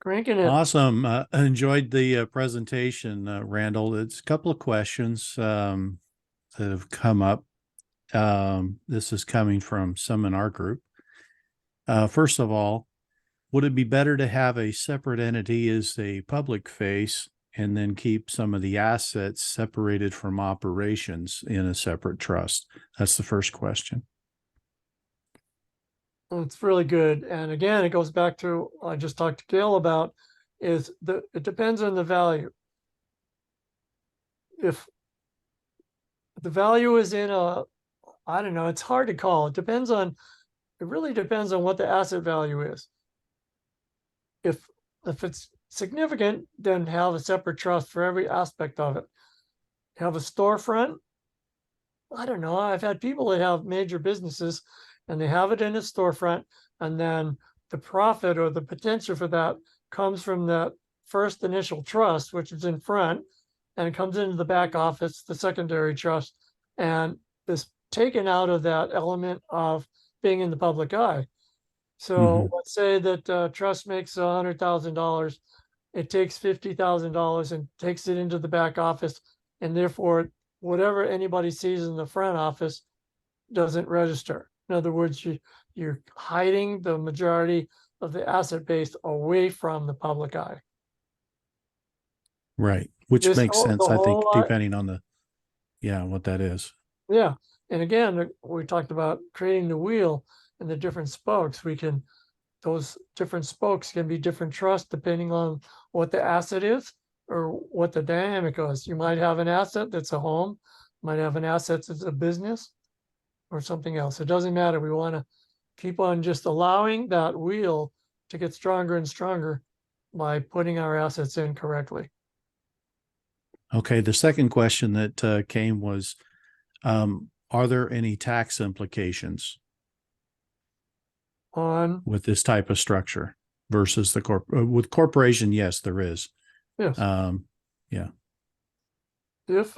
Speaker 2: Cranking it.
Speaker 4: Awesome. I enjoyed the presentation, Randall. It's a couple of questions that have come up. This is coming from some in our group. First of all, would it be better to have a separate entity as a public face and then keep some of the assets separated from operations in a separate trust? That's the first question.
Speaker 2: It's really good. And again, it goes back to I just talked to Gail about is it depends on the value. If the value is in I don't know, it's hard to call. It really depends on what the asset value is. If it's significant, then have a separate trust for every aspect of it. Have a storefront. I don't know. I've had people that have major businesses and they have it in a storefront, and then the profit or the potential for that comes from that first initial trust, which is in front, and it comes into the back office, the secondary trust, and is taken out of that element of being in the public eye. So let's say that trust makes $100,000, it takes $50,000 and takes it into the back office, and therefore whatever anybody sees in the front office doesn't register. In other words, you're hiding the majority of the asset base away from the public eye.
Speaker 4: Right. Which
Speaker 2: This
Speaker 4: makes
Speaker 2: whole-
Speaker 4: sense,
Speaker 2: the
Speaker 4: I think,
Speaker 2: whole,
Speaker 4: depending on what that is.
Speaker 2: Yeah. And again, we talked about creating the wheel and the different spokes. Those different spokes can be different trusts depending on what the asset is or what the dynamic is. You might have an asset that's a home, might have an asset that's a business or something else. It doesn't matter. We want to keep on just allowing that wheel to get stronger and stronger by putting our assets in correctly.
Speaker 4: Okay. The second question that came was, are there any tax implications
Speaker 2: On,
Speaker 4: with this type of structure versus with corporation? Yes, there is.
Speaker 2: yes.
Speaker 4: Yeah.
Speaker 2: If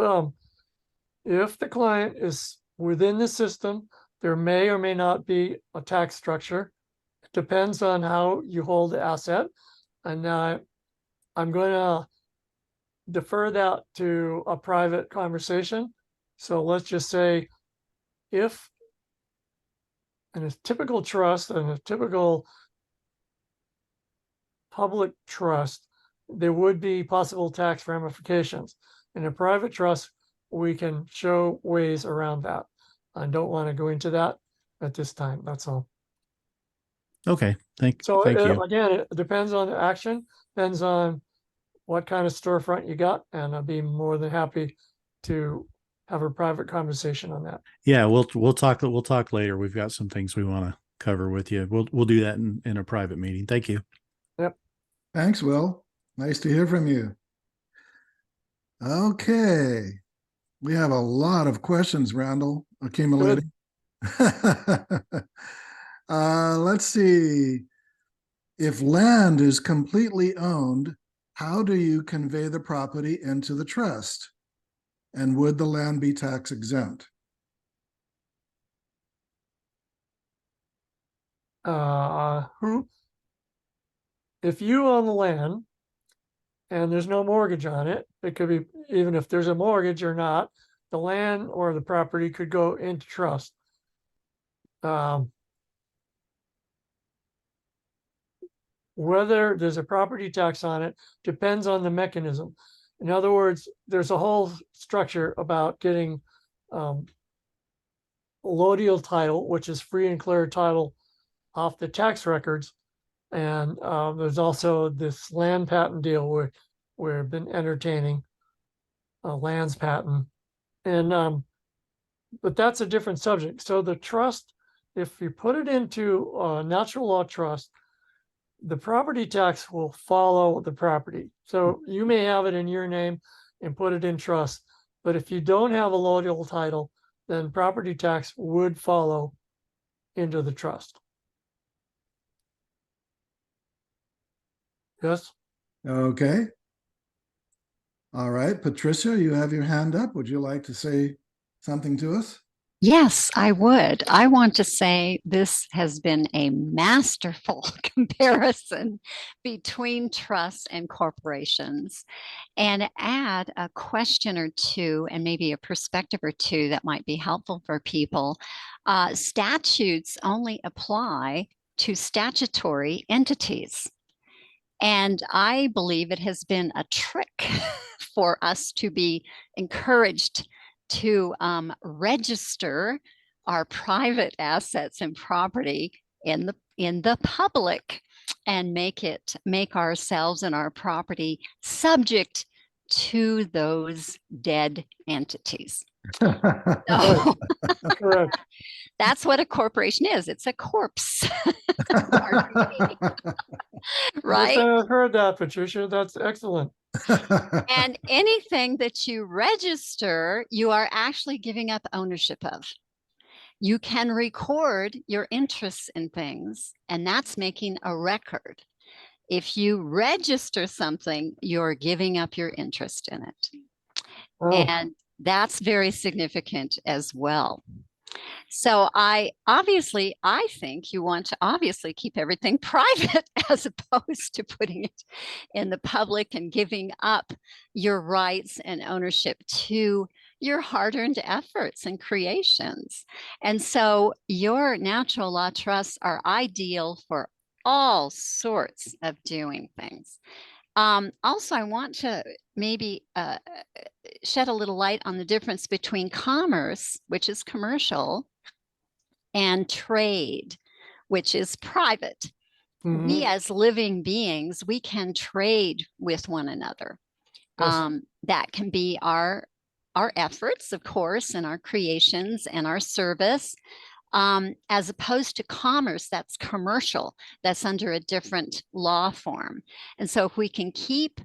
Speaker 2: the client is within the system, there may or may not be a tax structure. It depends on how you hold the asset. And I'm going to defer that to a private conversation. So let's just say if in a typical trust and a typical public trust, there would be possible tax ramifications. In a private trust, we can show ways around that. I don't want to go into that at this time. That's all.
Speaker 4: Okay. Thank
Speaker 2: So
Speaker 4: you.
Speaker 2: again, it depends on the action, depends on what kind of storefront you got, and I'd be more than happy to have a private conversation on that.
Speaker 4: Yeah, we'll talk later. We've got some things we want to cover with you. We'll do that in a private meeting. Thank you.
Speaker 2: Yep.
Speaker 1: Thanks, Will. Nice to hear from you. Okay. We have a lot of questions, Randall, accumulating. Let's see. If land is completely owned, how do you convey the property into the trust? And would the land be tax exempt?
Speaker 2: If you own the land and there's no mortgage on it, it could be, even if there's a mortgage or not, the land or the property could go into trust. whether there's a property tax on it depends on the mechanism. In other words, there's a whole structure about getting allodial title, which is free and clear title off the tax records. And there's also this land patent deal where we've been entertaining a lands patent. And but that's a different subject. So the trust, if you put it into a natural law trust, the property tax will follow the property. So you may have it in your name and put it in trust, but if you don't have a allodial title, then property tax would follow into the trust. Yes?
Speaker 1: Okay. All right, Patricia, you have your hand up. Would you like to say something to us?
Speaker 5: Yes, I would. I want to say this has been a masterful comparison between trusts and corporations, and add a question or two and maybe a perspective or two that might be helpful for people. Statutes only apply to statutory entities. And I believe it has been a trick for us to be encouraged to register our private assets and property in the public, and make ourselves and our property subject to those dead entities. So,
Speaker 2: Correct.
Speaker 5: that's what a corporation is. It's a corpse. Right?
Speaker 2: I've heard that, Patricia. That's excellent.
Speaker 5: And anything that you register, you are actually giving up ownership of. You can record your interests in things, and that's making a record. If you register something, you're giving up your interest in it.
Speaker 2: Oh,
Speaker 5: And that's very significant as well. So I think you want to obviously keep everything private as opposed to putting it in the public and giving up your rights and ownership to your hard-earned efforts and creations. And so your natural law trusts are ideal for all sorts of doing things. Also, I want to maybe shed a little light on the difference between commerce, which is commercial, and trade, which is private.
Speaker 2: mhm.
Speaker 5: We as living beings, we can trade with one another.
Speaker 2: Yes.
Speaker 5: That can be our efforts, of course, and our creations and our service, as opposed to commerce, that's commercial, that's under a different law form. And so if we can keep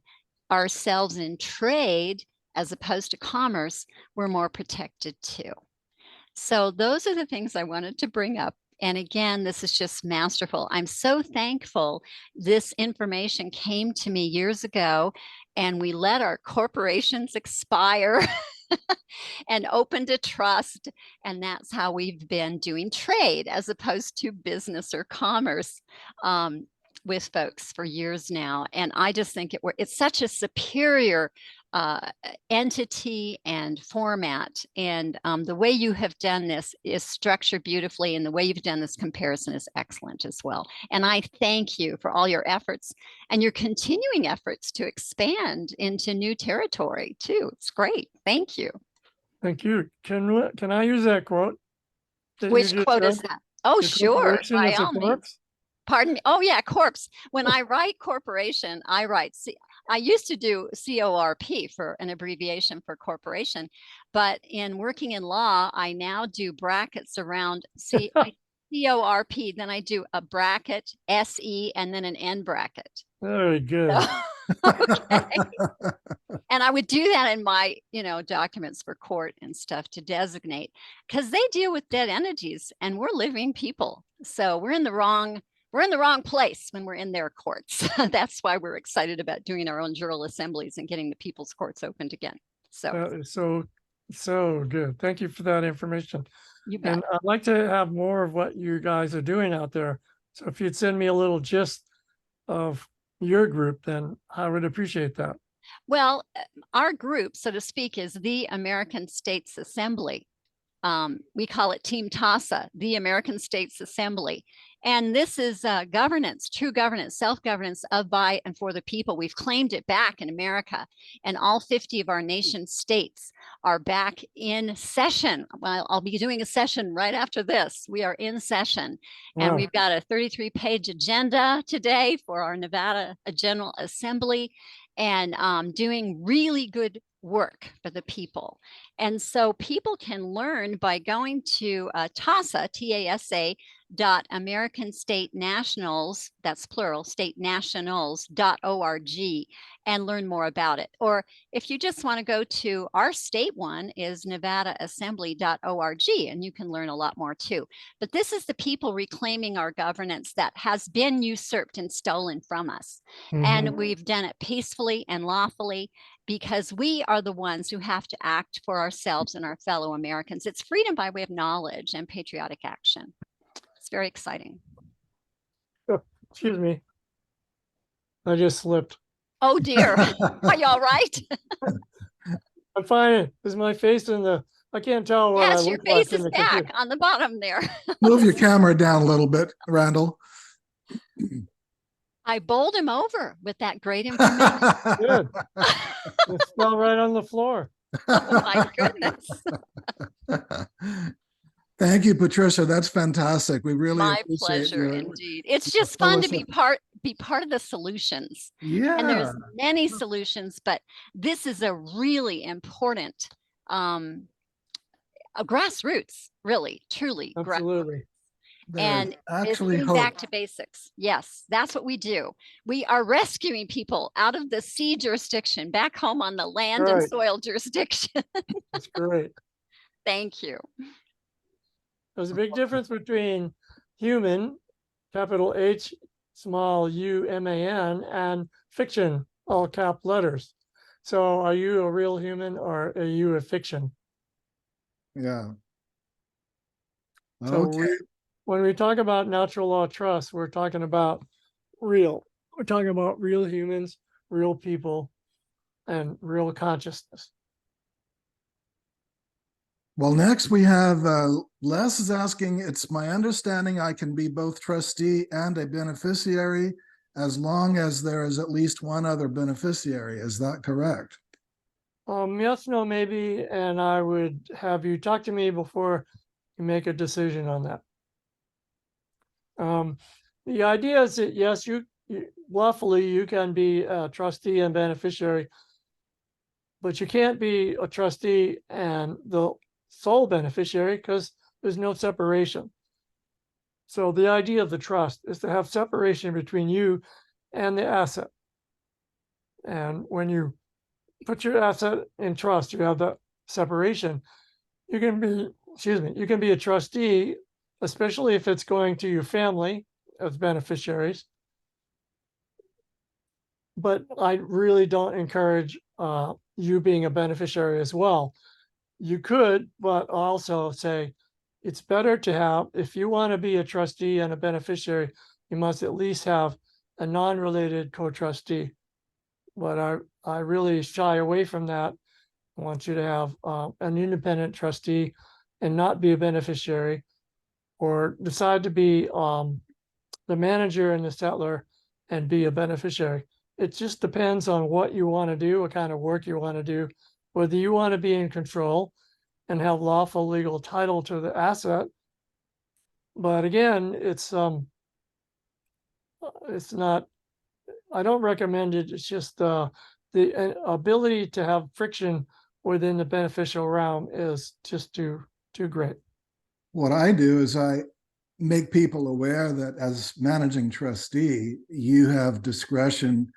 Speaker 5: ourselves in trade as opposed to commerce, we're more protected too. So those are the things I wanted to bring up. And again, this is just masterful. I'm so thankful this information came to me years ago, and we let our corporations expire and opened a trust. And that's how we've been doing trade as opposed to business or commerce with folks for years now. And I just think it's such a superior entity and format. And the way you have done this is structured beautifully, and the way you've done this comparison is excellent as well. And I thank you for all your efforts and your continuing efforts to expand into new territory too. It's great. Thank you.
Speaker 2: Thank you. Can I use that quote?
Speaker 5: Which quote is that? Oh, sure, by all means. Pardon me. Oh, yeah, corpse. When I write corporation, I write I used to do CORP for an abbreviation for corporation, but in working in law, I now do brackets around CORP. Then I do a bracket, SE, and then an N bracket.
Speaker 2: Very good.
Speaker 5: Okay. And I would do that in my, documents for court and stuff to designate, because they deal with dead entities and we're living people. So we're in the wrong place when we're in their courts. That's why we're excited about doing our own jural assemblies and getting the people's courts opened again. So
Speaker 2: So good. Thank you for that information.
Speaker 5: You bet.
Speaker 2: And I'd like to have more of what you guys are doing out there. So if you'd send me a little gist of your group, then I would appreciate that.
Speaker 5: Well, our group, so to speak, is the American States Assembly. We call it Team TASA, the American States Assembly. And this is governance, true governance, self-governance of, by, and for the people. We've claimed it back in America, and all 50 of our nation states are back in session. Well, I'll be doing a session right after this. We are in session, and
Speaker 2: Wow.
Speaker 5: we've got a 33-page agenda today for our Nevada General Assembly, and doing really good work for the people. And so people can learn by going to TASA, T-A-S-A, American State Nationals, that's plural, statenationals.org, and learn more about it. Or if you just want to go to our state one, is nevadaassembly.org, and you can learn a lot more too. But this is the people reclaiming our governance that has been usurped and stolen from us. And we've done it peacefully and lawfully, because we are the ones who have to act for ourselves and our fellow Americans. It's freedom by way of knowledge and patriotic action. It's very exciting.
Speaker 2: Excuse me. I just slipped.
Speaker 5: Oh dear. Are you all right?
Speaker 2: I'm fine. Is my face in the, I can't tell what I
Speaker 5: Yes, your
Speaker 2: look like
Speaker 5: face
Speaker 2: in
Speaker 5: is
Speaker 2: the
Speaker 5: back
Speaker 2: computer.
Speaker 5: on the bottom there.
Speaker 1: Move your camera down a little bit, Randall.
Speaker 5: I bowled him over with that great information.
Speaker 2: Good. It fell right on the floor.
Speaker 5: Oh my goodness.
Speaker 1: Thank you, Patricia. That's fantastic. We really
Speaker 5: My
Speaker 1: appreciate
Speaker 5: pleasure
Speaker 1: your
Speaker 5: indeed. It's just fun to be
Speaker 1: fellowship.
Speaker 5: part of the solutions.
Speaker 1: Yeah.
Speaker 5: And there's many solutions, but this is a really important grassroots, really, truly.
Speaker 2: Absolutely.
Speaker 5: And it's
Speaker 1: actually
Speaker 5: getting
Speaker 1: hope.
Speaker 5: back to basics. Yes, that's what we do. We are rescuing people out of the sea jurisdiction back home on the land and
Speaker 2: Right.
Speaker 5: soil jurisdiction.
Speaker 2: That's great.
Speaker 5: Thank you.
Speaker 2: There's a big difference between human, capital H, small U-M-A-N, and fiction, all cap letters. So are you a real human or are you a fiction?
Speaker 1: Yeah.
Speaker 2: So
Speaker 1: Okay.
Speaker 2: when we talk about natural law trust, we're talking about real. We're talking about real humans, real people, and real consciousness.
Speaker 1: Well, next we have Les is asking, it's my understanding I can be both trustee and a beneficiary as long as there is at least one other beneficiary. Is that correct?
Speaker 2: Yes, no, maybe, and I would have you talk to me before you make a decision on that. The idea is that yes, you lawfully you can be a trustee and beneficiary, but you can't be a trustee and the sole beneficiary because there's no separation. So the idea of the trust is to have separation between you and the asset. And when you put your asset in trust, you have that separation. You can be, you can be a trustee, especially if it's going to your family as beneficiaries. But I really don't encourage you being a beneficiary as well. You could, but also say it's better to have, if you want to be a trustee and a beneficiary, you must at least have a non-related co-trustee. But I really shy away from that. I want you to have an independent trustee and not be a beneficiary, or decide to be the manager and the settler and be a beneficiary. It just depends on what you want to do, what kind of work you want to do, whether you want to be in control and have lawful legal title to the asset. But again, it's not, I don't recommend it. It's just the ability to have friction within the beneficial realm is just too great.
Speaker 1: What I do is I make people aware that as managing trustee, you have discretion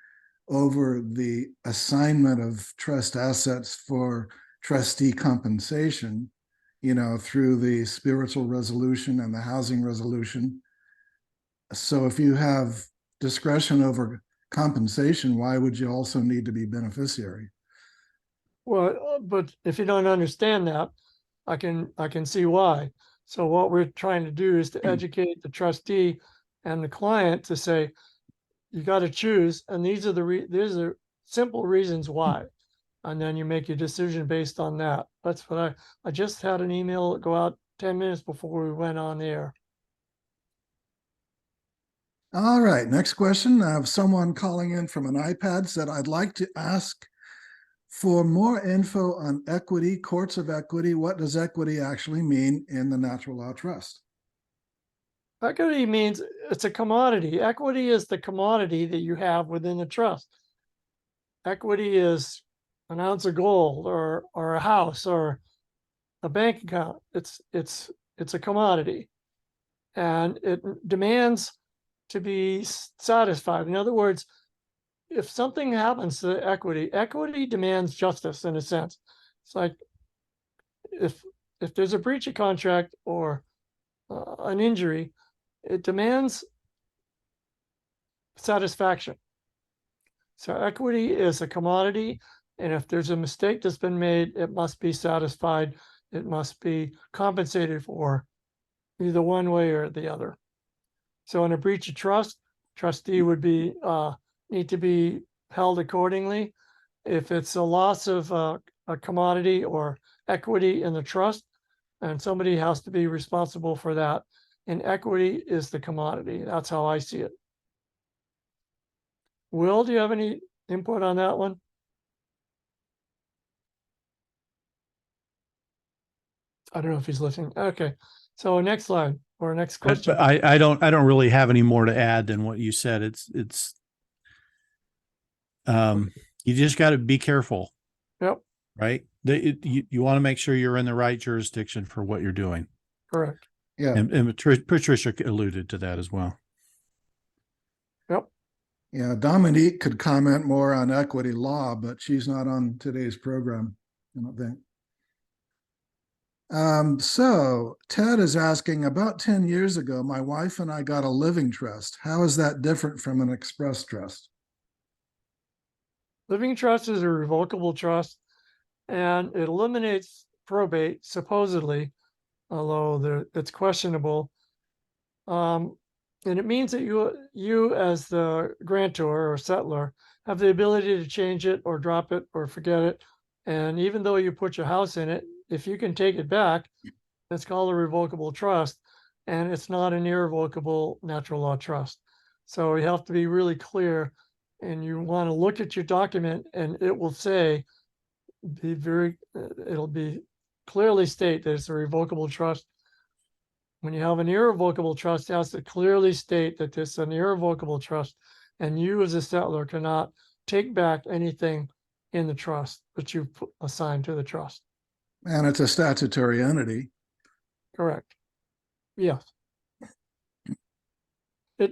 Speaker 1: over the assignment of trust assets for trustee compensation, through the spiritual resolution and the housing resolution. So if you have discretion over compensation, why would you also need to be beneficiary?
Speaker 2: Well, but if you don't understand that, I can see why. So what we're trying to do is to educate the trustee and the client to say, you got to choose, and these are simple reasons why, and then you make your decision based on that. That's what I just had an email go out 10 minutes before we went on the air.
Speaker 1: All right, next question. I have someone calling in from an iPad said, I'd like to ask for more info on equity, courts of equity. What does equity actually mean in the natural law trust?
Speaker 2: Equity means it's a commodity. Equity is the commodity that you have within the trust. Equity is an ounce of gold or a house or a bank account. It's a commodity, and it demands to be satisfied. In other words, if something happens to equity, equity demands justice in a sense. It's like if there's a breach of contract or an injury, it demands satisfaction. So equity is a commodity, and if there's a mistake that's been made, it must be satisfied. It must be compensated for, either one way or the other. So in a breach of trust, trustee would be need to be held accordingly. If it's a loss of a commodity or equity in the trust, and somebody has to be responsible for that. And equity is the commodity. That's how I see it. Will, do you have any input on that one? I don't know if he's listening. Okay. So next slide or next question.
Speaker 4: But I don't really have any more to add than what you said. It's you just got to be careful.
Speaker 2: Yep.
Speaker 4: Right. You want to make sure you're in the right jurisdiction for what you're doing.
Speaker 2: Correct.
Speaker 1: Yeah.
Speaker 4: And Patricia alluded to that as well.
Speaker 2: Yep.
Speaker 1: Yeah. Dominique could comment more on equity law, but she's not on today's program, I don't think. So Ted is asking, about 10 years ago, my wife and I got a living trust. How is that different from an express trust?
Speaker 2: Living trust is a revocable trust, and it eliminates probate, supposedly, although it's questionable. And it means that you as the grantor or settler have the ability to change it or drop it or forget it. And even though you put your house in it, if you can take it back, it's called a revocable trust, and it's not an irrevocable natural law trust. So you have to be really clear, and you want to look at your document, and it will say, it'll be clearly state that it's a revocable trust. When you have an irrevocable trust, it has to clearly state that this is an irrevocable trust, and you as a settler cannot take back anything in the trust that you assigned to the trust.
Speaker 1: And it's a statutory entity.
Speaker 2: Correct. Yes.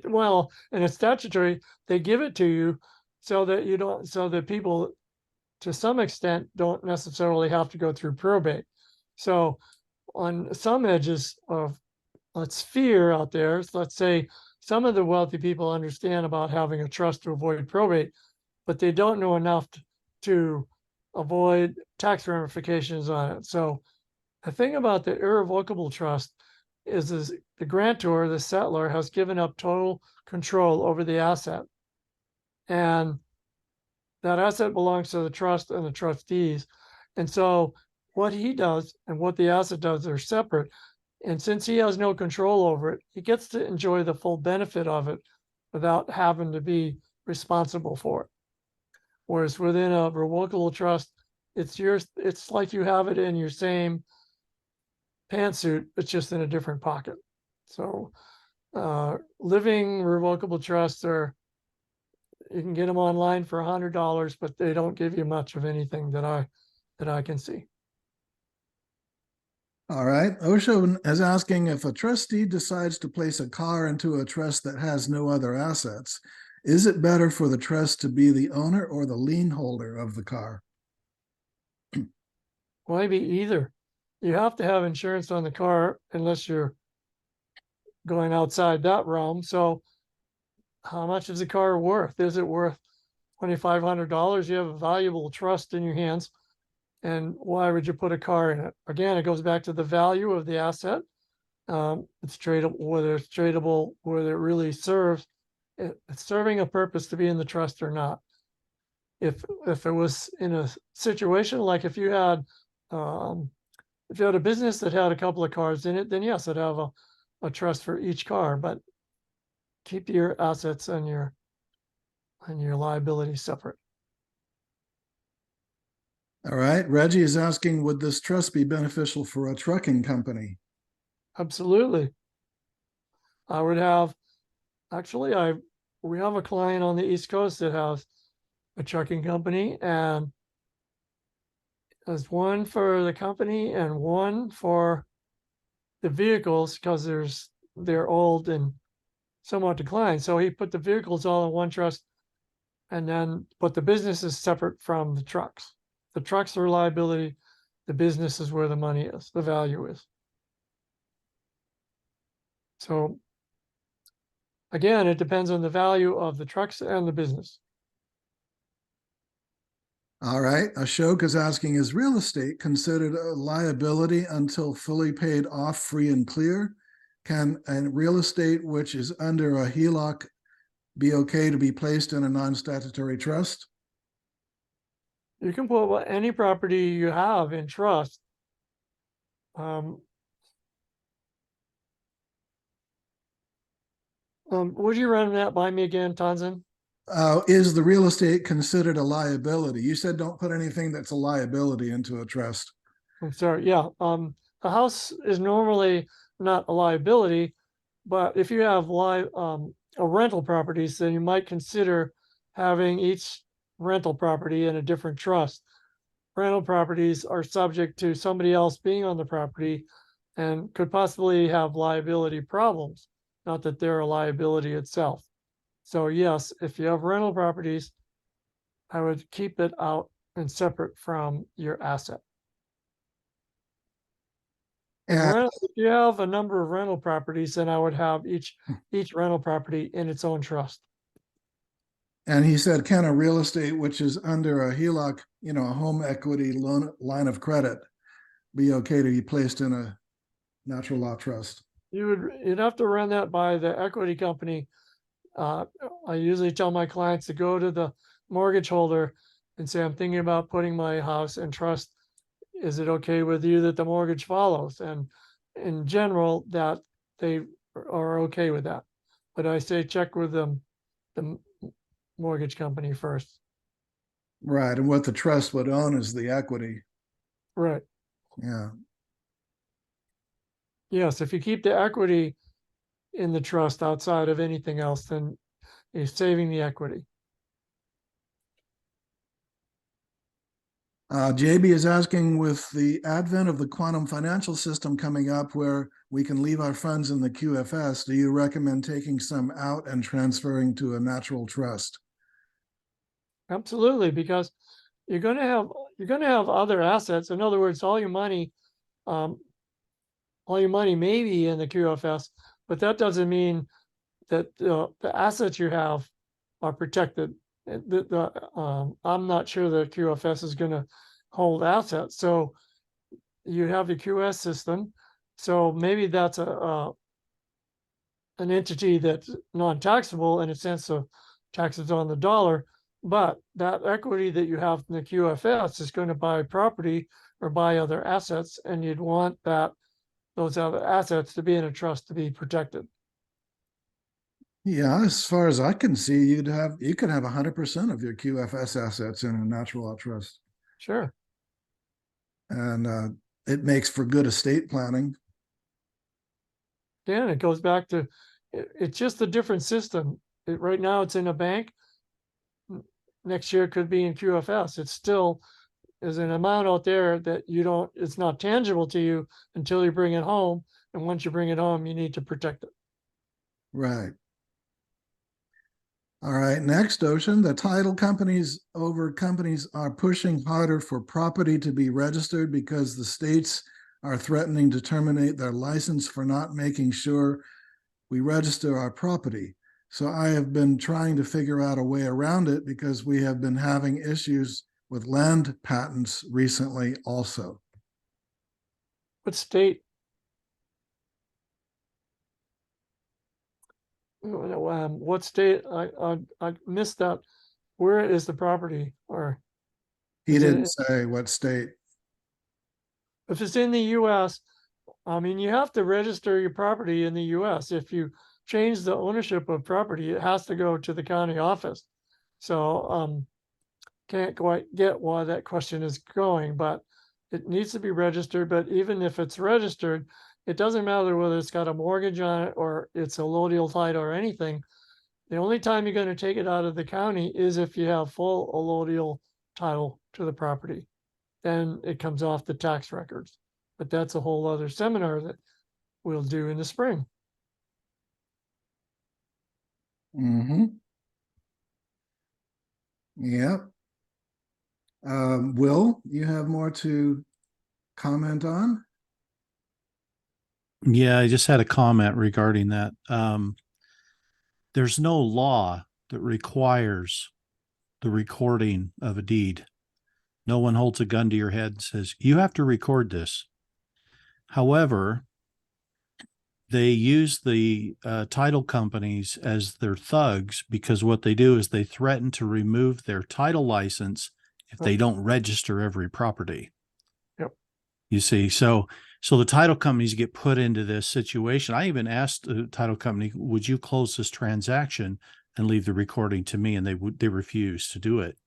Speaker 2: Well, and it's statutory, they give it to you so that people to some extent don't necessarily have to go through probate. So on some edges of a sphere out there, let's say some of the wealthy people understand about having a trust to avoid probate, but they don't know enough to avoid tax ramifications on it. So the thing about the irrevocable trust is the grantor, the settler, has given up total control over the asset. And that asset belongs to the trust and the trustees. And so what he does and what the asset does are separate. And since he has no control over it, he gets to enjoy the full benefit of it without having to be responsible for it. Whereas within a revocable trust, it's yours. It's like you have it in your same pantsuit, it's just in a different pocket. So living revocable trusts you can get them online for $100, but they don't give you much of anything that I can see.
Speaker 1: All right. Osho is asking, if a trustee decides to place a car into a trust that has no other assets, is it better for the trust to be the owner or the lien holder of the car?
Speaker 2: Well, maybe either. You have to have insurance on the car unless you're going outside that realm. So how much is the car worth? Is it worth $2,500? You have a valuable trust in your hands. And why would you put a car in it? Again, it goes back to the value of the asset. It's tradable, whether it's tradable, whether it really serves, it's serving a purpose to be in the trust or not. If it was in a situation like if you had if you had a business that had a couple of cars in it, then yes, I'd have a trust for each car, but keep your assets and your liability separate.
Speaker 1: All right. Reggie is asking, would this trust be beneficial for a trucking company?
Speaker 2: Absolutely. I would have, actually, we have a client on the East Coast that has a trucking company, and there's one for the company and one for the vehicles because they're old and somewhat declined. So he put the vehicles all in one trust, and then but the business is separate from the trucks. The trucks are liability. The business is where the money is, the value is. So again, it depends on the value of the trucks and the business.
Speaker 1: All right. Ashok is asking, is real estate considered a liability until fully paid off, free and clear? Can a real estate which is under a HELOC be okay to be placed in a non-statutory trust?
Speaker 2: You can put any property you have in trust. Would you run that by me again, Tanzan?
Speaker 1: Is the real estate considered a liability? You said don't put anything that's a liability into a trust.
Speaker 2: I'm sorry. Yeah. A house is normally not a liability, but if you have a rental properties, then you might consider having each rental property in a different trust. Rental properties are subject to somebody else being on the property and could possibly have liability problems. Not that they're a liability itself. So yes, if you have rental properties, I would keep it out and separate from your asset.
Speaker 1: And
Speaker 2: If you have a number of rental properties, then I would have each rental property in its own trust.
Speaker 1: And he said, can a real estate which is under a HELOC, a home equity loan line of credit, be okay to be placed in a natural law trust?
Speaker 2: You'd have to run that by the equity company. I usually tell my clients to go to the mortgage holder and say, I'm thinking about putting my house in trust. Is it okay with you that the mortgage follows? And in general, that they are okay with that. But I say check with them, the mortgage company first.
Speaker 1: Right. And what the trust would own is the equity.
Speaker 2: Right.
Speaker 1: Yeah.
Speaker 2: Yes, if you keep the equity in the trust outside of anything else, then you're saving the equity.
Speaker 1: JB is asking, with the advent of the quantum financial system coming up where we can leave our funds in the QFS, do you recommend taking some out and transferring to a natural trust?
Speaker 2: Absolutely, because you're going to have other assets. In other words, all your money may be in the QFS, but that doesn't mean that the assets you have are protected. I'm not sure the QFS is going to hold assets. So you have the QS system. So maybe that's an entity that's non-taxable in a sense of taxes on the dollar, but that equity that you have in the QFS is going to buy property or buy other assets, and you'd want those other assets to be in a trust to be protected.
Speaker 1: Yeah, as far as I can see, you could have 100% of your QFS assets in a natural law trust.
Speaker 2: Sure.
Speaker 1: And it makes for good estate planning.
Speaker 2: Yeah, it goes back to it's just a different system. Right now it's in a bank. Next year it could be in QFS. It's still is an amount out there that it's not tangible to you until you bring it home. And once you bring it home, you need to protect it.
Speaker 1: Right. All right, next, Ocean. The title companies are pushing harder for property to be registered because the states are threatening to terminate their license for not making sure we register our property. So I have been trying to figure out a way around it because we have been having issues with land patents recently also.
Speaker 2: What state? What state? I missed that. Where is the property? Or
Speaker 1: he didn't say what state.
Speaker 2: If it's in the US, I mean, you have to register your property in the US. If you change the ownership of property, it has to go to the county office. So, can't quite get why that question is going, but it needs to be registered. But even if it's registered, it doesn't matter whether it's got a mortgage on it or it's a allodial title or anything. The only time you're going to take it out of the county is if you have full allodial title to the property. Then it comes off the tax records. But that's a whole other seminar that we'll do in the spring.
Speaker 1: Mm-hmm. Yep. Will, you have more to comment on?
Speaker 4: Yeah, I just had a comment regarding that. There's no law that requires the recording of a deed. No one holds a gun to your head and says, you have to record this. However, they use the title companies as their thugs, because what they do is they threaten to remove their title license if they don't register every property.
Speaker 2: Yep.
Speaker 4: You see, so the title companies get put into this situation. I even asked the title company, would you close this transaction and leave the recording to me? And they refused to do it.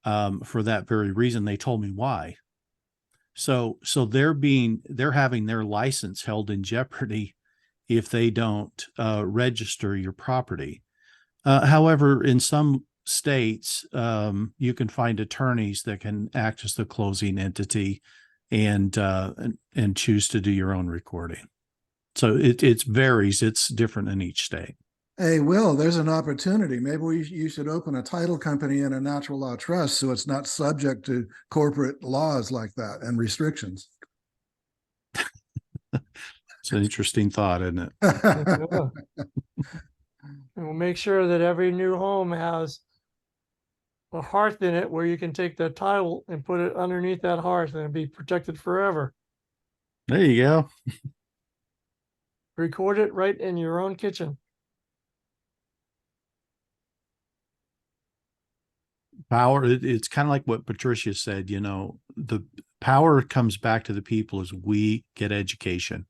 Speaker 4: For that very reason. They told me why. So they're having their license held in jeopardy if they don't register your property. However, in some states, you can find attorneys that can act as the closing entity and choose to do your own recording. So it varies. It's different in each state.
Speaker 1: Hey, Will, there's an opportunity. Maybe you should open a title company and a natural law trust so it's not subject to corporate laws like that and restrictions.
Speaker 4: It's an interesting thought, isn't it?
Speaker 2: Yeah. And we'll make sure that every new home has a hearth in it where you can take the title and put it underneath that hearth and it'll be protected forever.
Speaker 4: There you go.
Speaker 2: Record it right in your own kitchen.
Speaker 4: Power, it's kind of like what Patricia said, the power comes back to the people as we get education,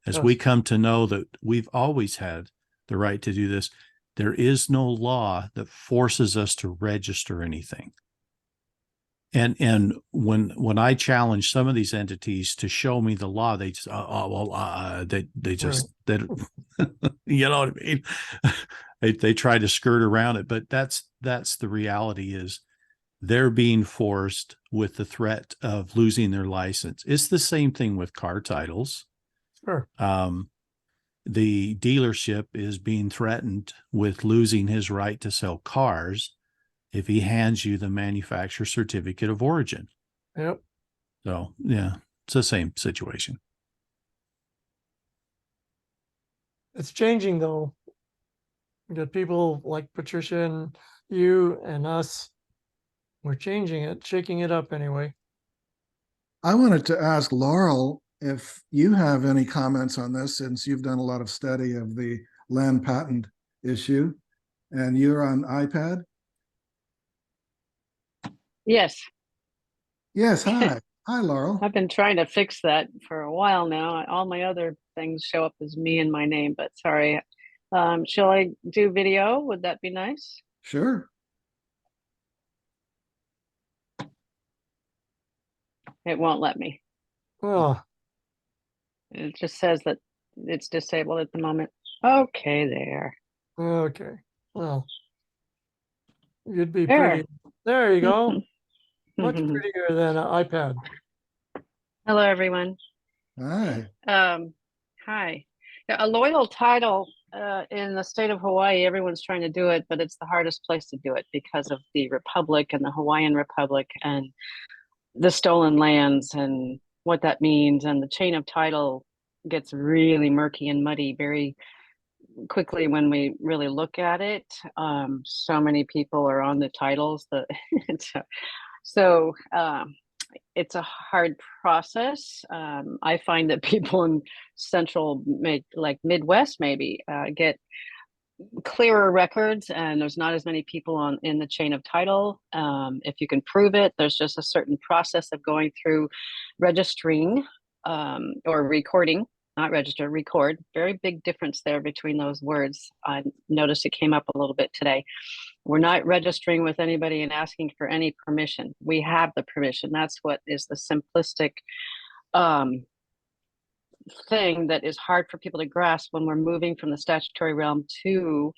Speaker 4: as we come to know that we've always had the right to do this. There is no law that forces us to register anything. And when I challenge some of these entities to show me the law, they just they just right. You know what I mean? they try to skirt around it, but that's the reality. Is they're being forced with the threat of losing their license. It's the same thing with car titles.
Speaker 2: Sure.
Speaker 4: The dealership is being threatened with losing his right to sell cars if he hands you the manufacturer certificate of origin.
Speaker 2: Yep.
Speaker 4: So yeah, it's the same situation.
Speaker 2: It's changing though. You got people like Patricia and you and us. We're changing it, shaking it up anyway.
Speaker 1: I wanted to ask Laurel if you have any comments on this, since you've done a lot of study of the land patent issue and you're on iPad.
Speaker 6: Yes.
Speaker 1: Yes. Hi. Hi, Laurel.
Speaker 6: I've been trying to fix that for a while now. All my other things show up as me and my name, but sorry. Shall I do video? Would that be nice?
Speaker 1: Sure.
Speaker 6: It won't let me.
Speaker 2: Oh.
Speaker 6: It just says that it's disabled at the moment. Okay, there.
Speaker 2: Okay. Well, you'd be
Speaker 6: there.
Speaker 2: pretty. There you go. Much prettier than an iPad.
Speaker 6: Hello, everyone.
Speaker 1: Hi.
Speaker 6: Hi. A loyal title in the state of Hawaii, everyone's trying to do it, but it's the hardest place to do it because of the Republic and the Hawaiian Republic and the stolen lands and what that means. And the chain of title gets really murky and muddy very quickly when we really look at it. So many people are on the titles that so it's a hard process. I find that people in central, like Midwest, maybe get clearer records, and there's not as many people in the chain of title. If you can prove it, there's just a certain process of going through registering or recording, not register, record. Very big difference there between those words. I noticed it came up a little bit today. We're not registering with anybody and asking for any permission. We have the permission. That's what is the simplistic thing that is hard for people to grasp when we're moving from the statutory realm to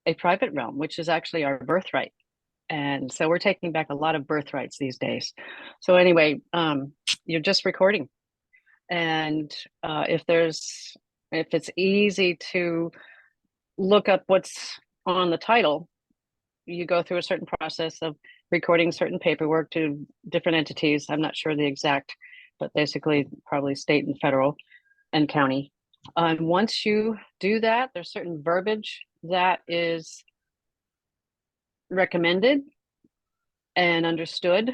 Speaker 6: a private realm, which is actually our birthright. And so we're taking back a lot of birthrights these days. So anyway, you're just recording. And if it's easy to look up what's on the title, you go through a certain process of recording certain paperwork to different entities. I'm not sure the exact, but basically probably state and federal and county. And once you do that, there's certain verbiage that is recommended and understood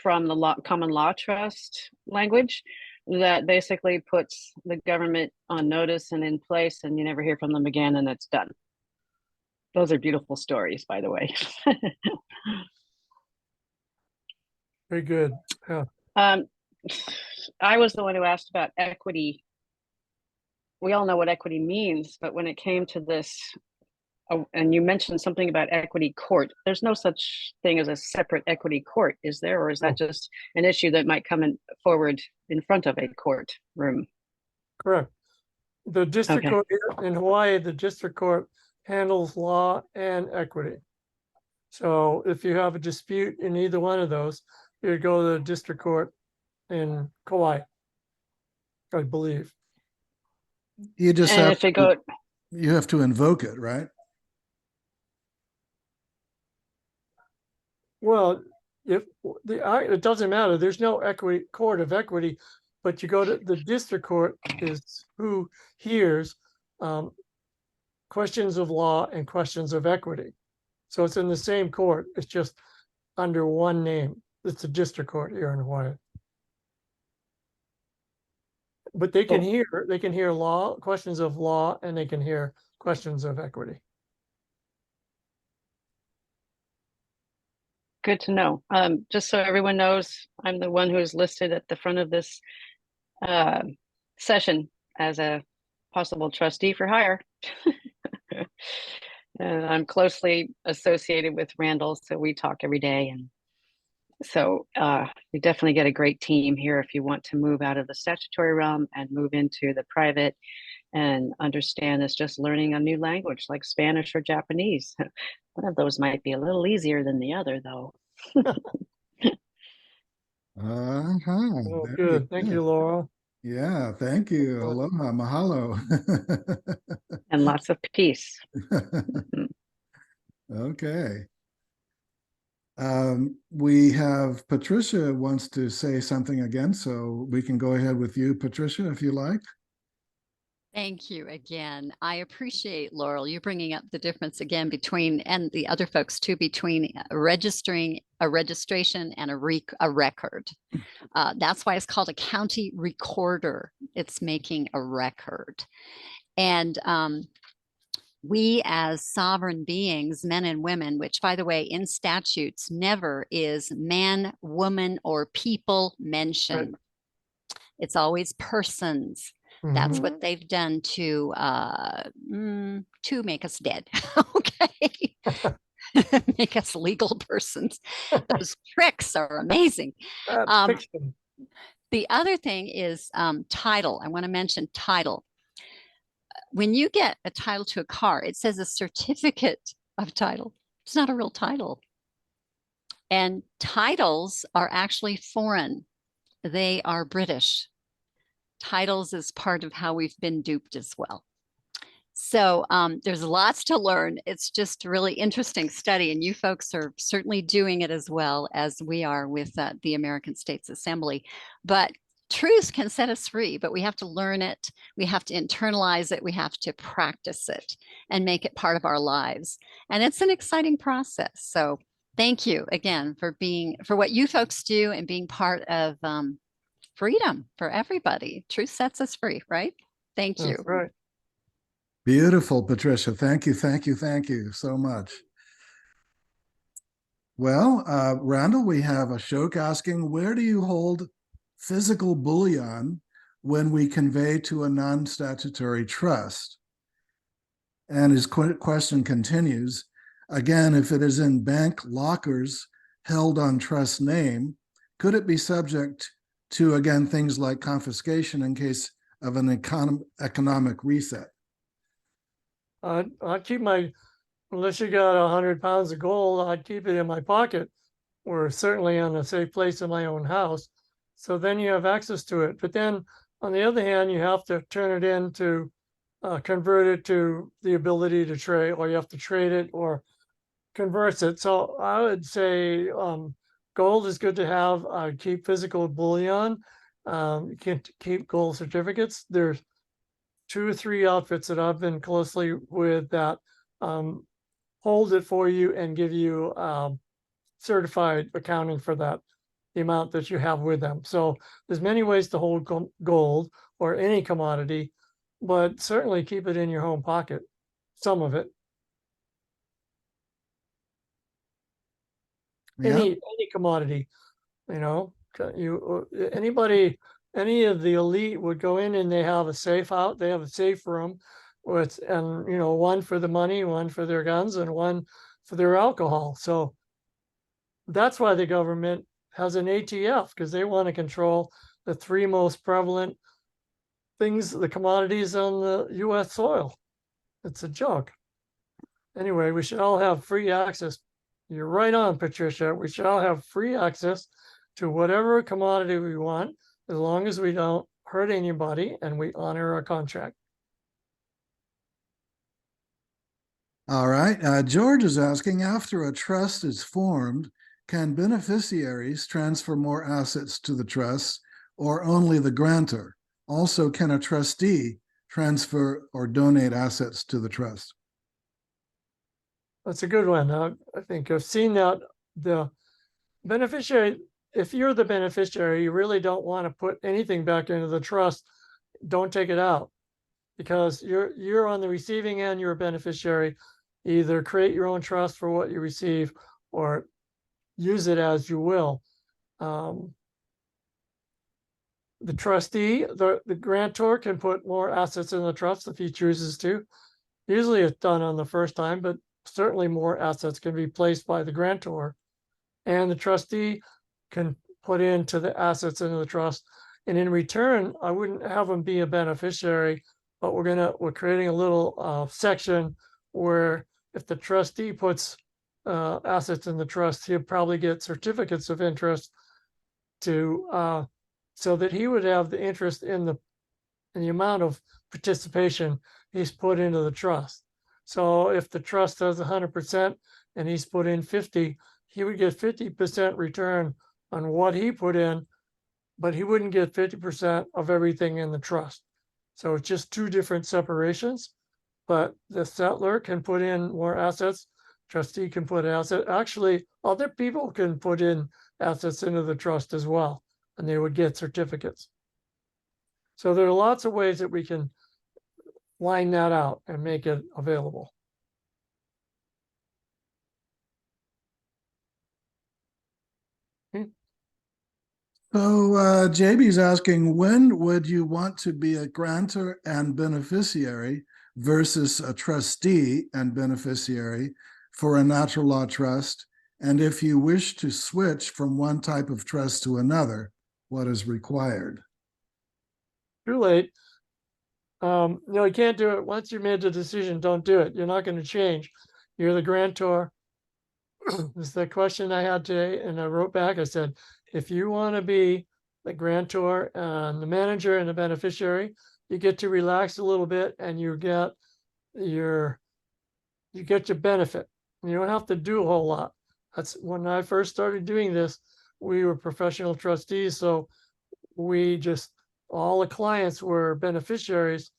Speaker 6: from the common law trust language that basically puts the government on notice and in place, and you never hear from them again, and it's done. Those are beautiful stories, by the way.
Speaker 2: Very good. Yeah.
Speaker 6: I was the one who asked about equity. We all know what equity means, but when it came to this, and you mentioned something about equity court, there's no such thing as a separate equity court, is there? Or is that just an issue that might come forward in front of a court room?
Speaker 2: Correct. The district court in Hawaii, the district court handles law and equity. So if you have a dispute in either one of those, you go to the district court in Kauai, I believe.
Speaker 1: You just
Speaker 6: and
Speaker 1: have
Speaker 6: if it go,
Speaker 1: you have to invoke it, right?
Speaker 2: Well, if it doesn't matter, there's no equity court of equity, but you go to the district court is who hears questions of law and questions of equity. So it's in the same court. It's just under one name. It's a district court here in Hawaii. But they can hear law, questions of law, and they can hear questions of equity.
Speaker 6: good to know. Just so everyone knows, I'm the one who is listed at the front of this session as a possible trustee for hire. And I'm closely associated with Randall, so we talk every day. And so you definitely get a great team here if you want to move out of the statutory realm and move into the private and understand it's just learning a new language like Spanish or Japanese. One of those might be a little easier than the other, though.
Speaker 2: Oh, good. Thank you, Laura.
Speaker 1: Yeah, thank you. Aloha, mahalo.
Speaker 6: And lots of peace.
Speaker 1: Okay. We have Patricia wants to say something again, so we can go ahead with you, Patricia, if you like.
Speaker 5: Thank you again. I appreciate, Laurel, you bringing up the difference again between, and the other folks too, between registering a registration and a record. That's why it's called a county recorder. It's making a record. And we as sovereign beings, men and women, which by the way, in statutes, never is man, woman, or people mentioned. Right. It's always persons. That's what they've done to make us dead. Okay. Make us legal persons. Those tricks are amazing. The other thing is title. I want to mention title. When you get a title to a car, it says a certificate of title. It's not a real title. And titles are actually foreign. They are British. Titles is part of how we've been duped as well. So there's lots to learn. It's just a really interesting study, and you folks are certainly doing it as well as we are with the American States Assembly. But truth can set us free, but we have to learn it. We have to internalize it. We have to practice it and make it part of our lives. And it's an exciting process. So thank you again for what you folks do and being part of freedom for everybody. Truth sets us free, right? Thank you.
Speaker 2: That's right.
Speaker 1: Beautiful, Patricia. Thank you, thank you, thank you so much. Well, Randall, we have Ashok asking, where do you hold physical bullion when we convey to a non-statutory trust? And his question continues, again, if it is in bank lockers held on trust name, could it be subject to, again, things like confiscation in case of an economic reset?
Speaker 2: I'd keep my, unless you got 100 pounds of gold, I'd keep it in my pocket, or certainly in a safe place in my own house. So then you have access to it. But then on the other hand, you have to turn it into, convert it to the ability to trade, or you have to trade it or converts it. So I would say gold is good to have. I'd keep physical bullion. You can't keep gold certificates. There's 2 or 3 outfits that I've been closely with that hold it for you and give you certified accounting for that, the amount that you have with them. So there's many ways to hold gold or any commodity, but certainly keep it in your home pocket, some of it.
Speaker 1: Yeah.
Speaker 2: Any commodity, you know, anybody, any of the elite would go in and they have a safe out, they have a safe room with, and you know, one for the money, one for their guns, and one for their alcohol. So that's why the government has an ATF, because they want to control the 3 most prevalent things, the commodities on the US soil. It's a joke. Anyway, we should all have free access. You're right on, Patricia. We should all have free access to whatever commodity we want, as long as we don't hurt anybody and we honor our contract.
Speaker 1: All right. George is asking, after a trust is formed, can beneficiaries transfer more assets to the trust or only the grantor? Also, can a trustee transfer or donate assets to the trust?
Speaker 2: That's a good one. I think I've seen that the beneficiary, if you're the beneficiary, you really don't want to put anything back into the trust. Don't take it out, because you're on the receiving end, you're a beneficiary. Either create your own trust for what you receive or use it as you will. The trustee, the grantor can put more assets in the trust if he chooses to. Usually it's done on the first time, but certainly more assets can be placed by the grantor, and the trustee can put into the assets into the trust. And in return, I wouldn't have them be a beneficiary, but we're creating a little section where if the trustee puts assets in the trust, he'll probably get certificates of interest to so that he would have the interest in the amount of participation he's put into the trust. So if the trust has 100% and he's put in 50, he would get 50% return on what he put in, but he wouldn't get 50% of everything in the trust. So it's just 2 different separations, but the settlor can put in more assets, trustee can put assets. Actually, other people can put in assets into the trust as well, and they would get certificates. So there are lots of ways that we can line that out and make it available.
Speaker 1: So JB's asking, when would you want to be a grantor and beneficiary versus a trustee and beneficiary for a natural law trust? And if you wish to switch from one type of trust to another, what is required?
Speaker 2: Too late. No, you can't do it. Once you made the decision, don't do it. You're not going to change. You're the grantor. This is the question I had today, and I wrote back. I said, if you want to be the grantor and the manager and the beneficiary, you get to relax a little bit, and you get your benefit. You don't have to do a whole lot. That's when I first started doing this. We were professional trustees, so we just, all the clients were beneficiaries,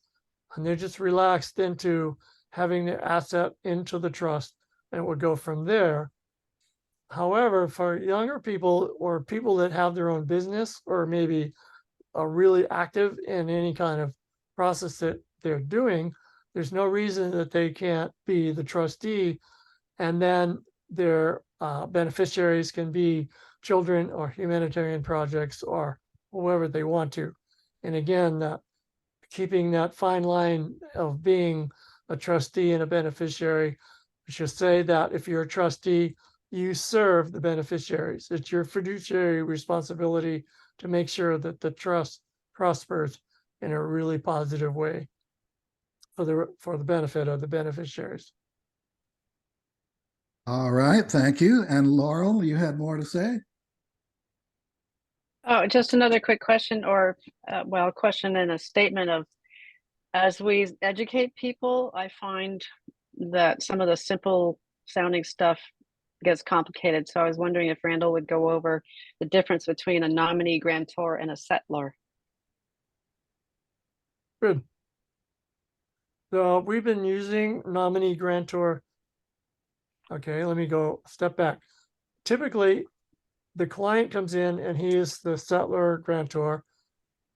Speaker 2: and they just relaxed into having the asset into the trust, and it would go from there. However, for younger people or people that have their own business, or maybe are really active in any kind of process that they're doing, there's no reason that they can't be the trustee, and then their beneficiaries can be children or humanitarian projects or whoever they want to. And again, keeping that fine line of being a trustee and a beneficiary, we should say that if you're a trustee, you serve the beneficiaries. It's your fiduciary responsibility to make sure that the trust prospers in a really positive way for the benefit of the beneficiaries.
Speaker 1: All right, thank you. And Laurel, you had more to say?
Speaker 6: Oh, just another quick question, or well, a question and a statement of, as we educate people, I find that some of the simple sounding stuff gets complicated. So I was wondering if Randall would go over the difference between a nominee grantor and a settlor.
Speaker 2: Good. So we've been using nominee grantor. Okay, let me go step back. Typically, the client comes in and he is the settlor grantor,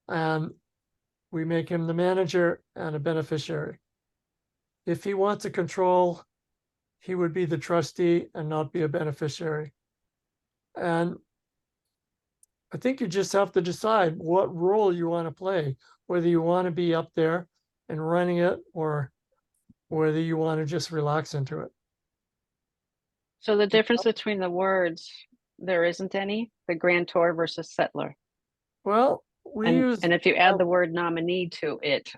Speaker 2: and we make him the manager and a beneficiary. If he wants to control, he would be the trustee and not be a beneficiary. And I think you just have to decide what role you want to play, whether you want to be up there and running it or whether you want to just relax into it.
Speaker 6: So the difference between the words, there isn't any, the grantor versus settlor.
Speaker 2: Well,
Speaker 6: And if you add the word nominee to it,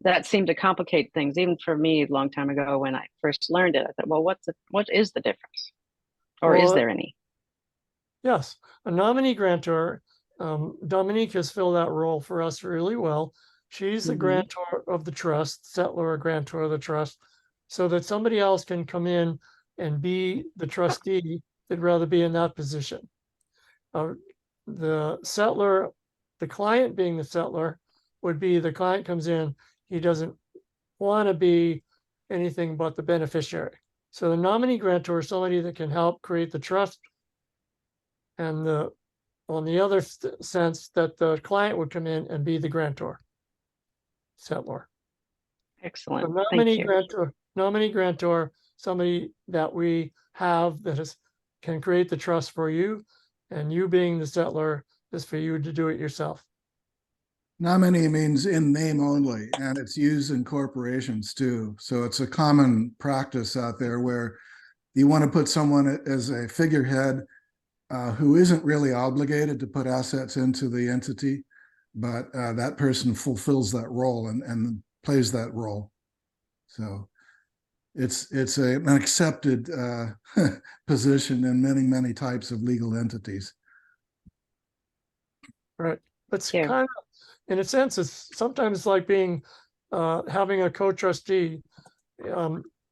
Speaker 6: that seemed to complicate things, even for me a long time ago when I first learned it. I thought, well, what is the difference? Or is there any?
Speaker 2: Yes, a nominee grantor. Dominique has filled that role for us really well. She's the grantor of the trust, settlor or grantor of the trust, so that somebody else can come in and be the trustee. They'd rather be in that position. The settlor, the client being the settlor, would be the client comes in, he doesn't want to be anything but the beneficiary. So the nominee grantor is somebody that can help create the trust, and on the other sense that the client would come in and be the grantor, settlor.
Speaker 6: Excellent.
Speaker 2: So nominee grantor, somebody that we have that can create the trust for you, and you being the settlor is for you to do it yourself.
Speaker 1: Nominee means in name only, and it's used in corporations too. So it's a common practice out there where you want to put someone as a figurehead who isn't really obligated to put assets into the entity, but that person fulfills that role and plays that role. So it's an accepted position in many types of legal entities.
Speaker 2: Right. It's kind of, in a sense, it's sometimes like being having a co-trustee.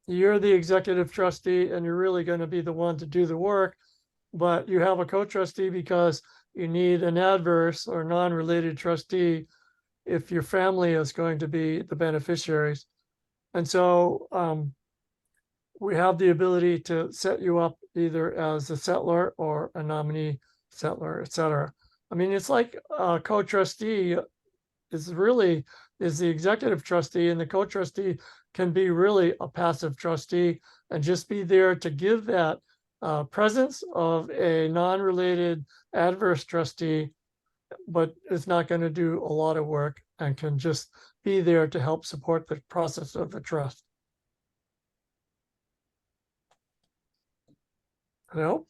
Speaker 2: You're the executive trustee and you're really going to be the one to do the work, but you have a co-trustee because you need an adverse or non-related trustee if your family is going to be the beneficiaries. And so we have the ability to set you up either as a settlor or a nominee settlor, et cetera. I mean, it's like a co-trustee is the executive trustee, and the co-trustee can be really a passive trustee and just be there to give that presence of a non-related adverse trustee, but is not going to do a lot of work and can just be there to help support the process of the trust. Hello?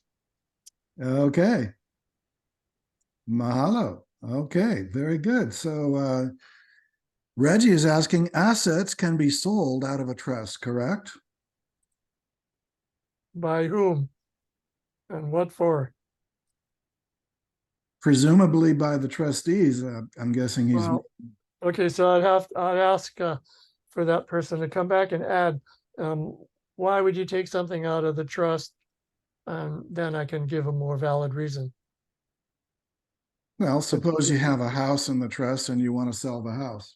Speaker 1: Okay. Mahalo. Okay, very good. So Reggie is asking, assets can be sold out of a trust, correct?
Speaker 2: By whom? And what for?
Speaker 1: Presumably by the trustees. I'm guessing he's.
Speaker 2: Well, okay, so I'd ask for that person to come back and add, why would you take something out of the trust? And then I can give a more valid reason.
Speaker 1: Well, suppose you have a house in the trust and you want to sell the house.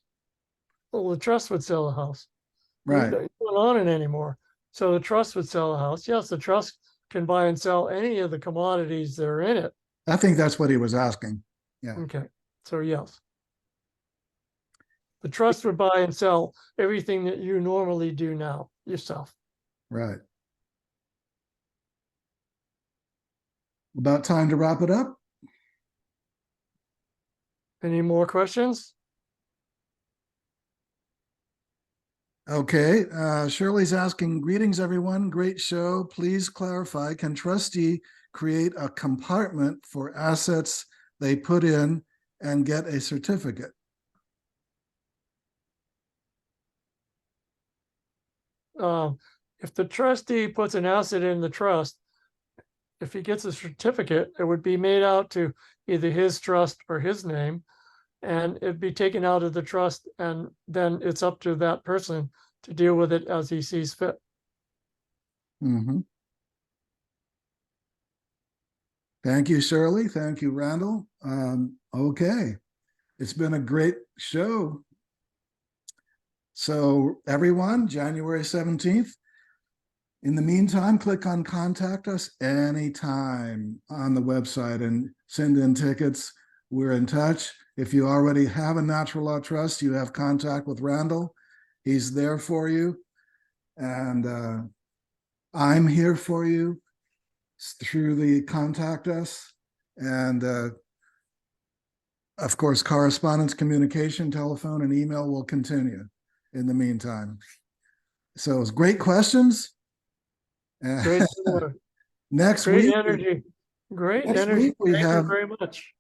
Speaker 2: Well, the trust would sell a house.
Speaker 1: Right.
Speaker 2: You don't own it anymore. So the trust would sell a house. Yes, the trust can buy and sell any of the commodities that are in it.
Speaker 1: I think that's what he was asking. Yeah.
Speaker 2: Okay. So yes. The trust would buy and sell everything that you normally do now yourself.
Speaker 1: Right. About time to wrap it up.
Speaker 2: Any more questions?
Speaker 1: Okay, Shirley's asking, greetings, everyone. Great show. Please clarify, can trustee create a compartment for assets they put in and get a certificate?
Speaker 2: If the trustee puts an asset in the trust, if he gets a certificate, it would be made out to either his trust or his name, and it'd be taken out of the trust, and then it's up to that person to deal with it as he sees fit.
Speaker 1: Mhm. Thank you, Shirley. Thank you, Randall. Okay, it's been a great show. So everyone, January 17th. In the meantime, click on contact us anytime on the website and send in tickets. We're in touch. If you already have a natural law trust, you have contact with Randall. He's there for you. And I'm here for you through the contact us. And of course, correspondence, communication, telephone, and email will continue in the meantime. So it's great questions.
Speaker 2: Great,
Speaker 1: Next
Speaker 2: great
Speaker 1: week,
Speaker 2: energy. Great
Speaker 1: next
Speaker 2: energy.
Speaker 1: week we
Speaker 2: Thank you
Speaker 1: have
Speaker 2: very much.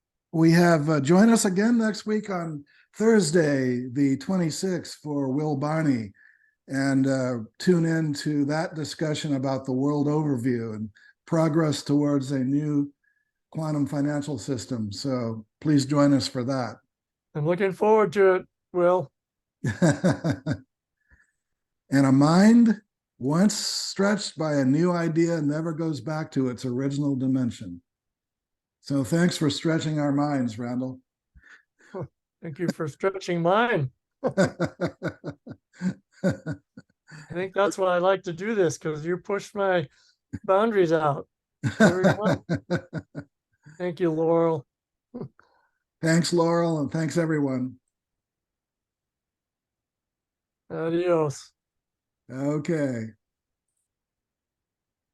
Speaker 1: join us again next week on Thursday, the 26th, for Will Barney, and tune in to that discussion about the world overview and progress towards a new quantum financial system. So please join us for that.
Speaker 2: I'm looking forward to it, Will.
Speaker 1: And a mind once stretched by a new idea never goes back to its original dimension. So thanks for stretching our minds, Randall.
Speaker 2: Thank you for stretching mine. I think that's why I like to do this, because you pushed my boundaries out. There we go. Thank you, Laurel.
Speaker 1: Thanks, Laurel, and thanks, everyone.
Speaker 2: Adios.
Speaker 1: Okay.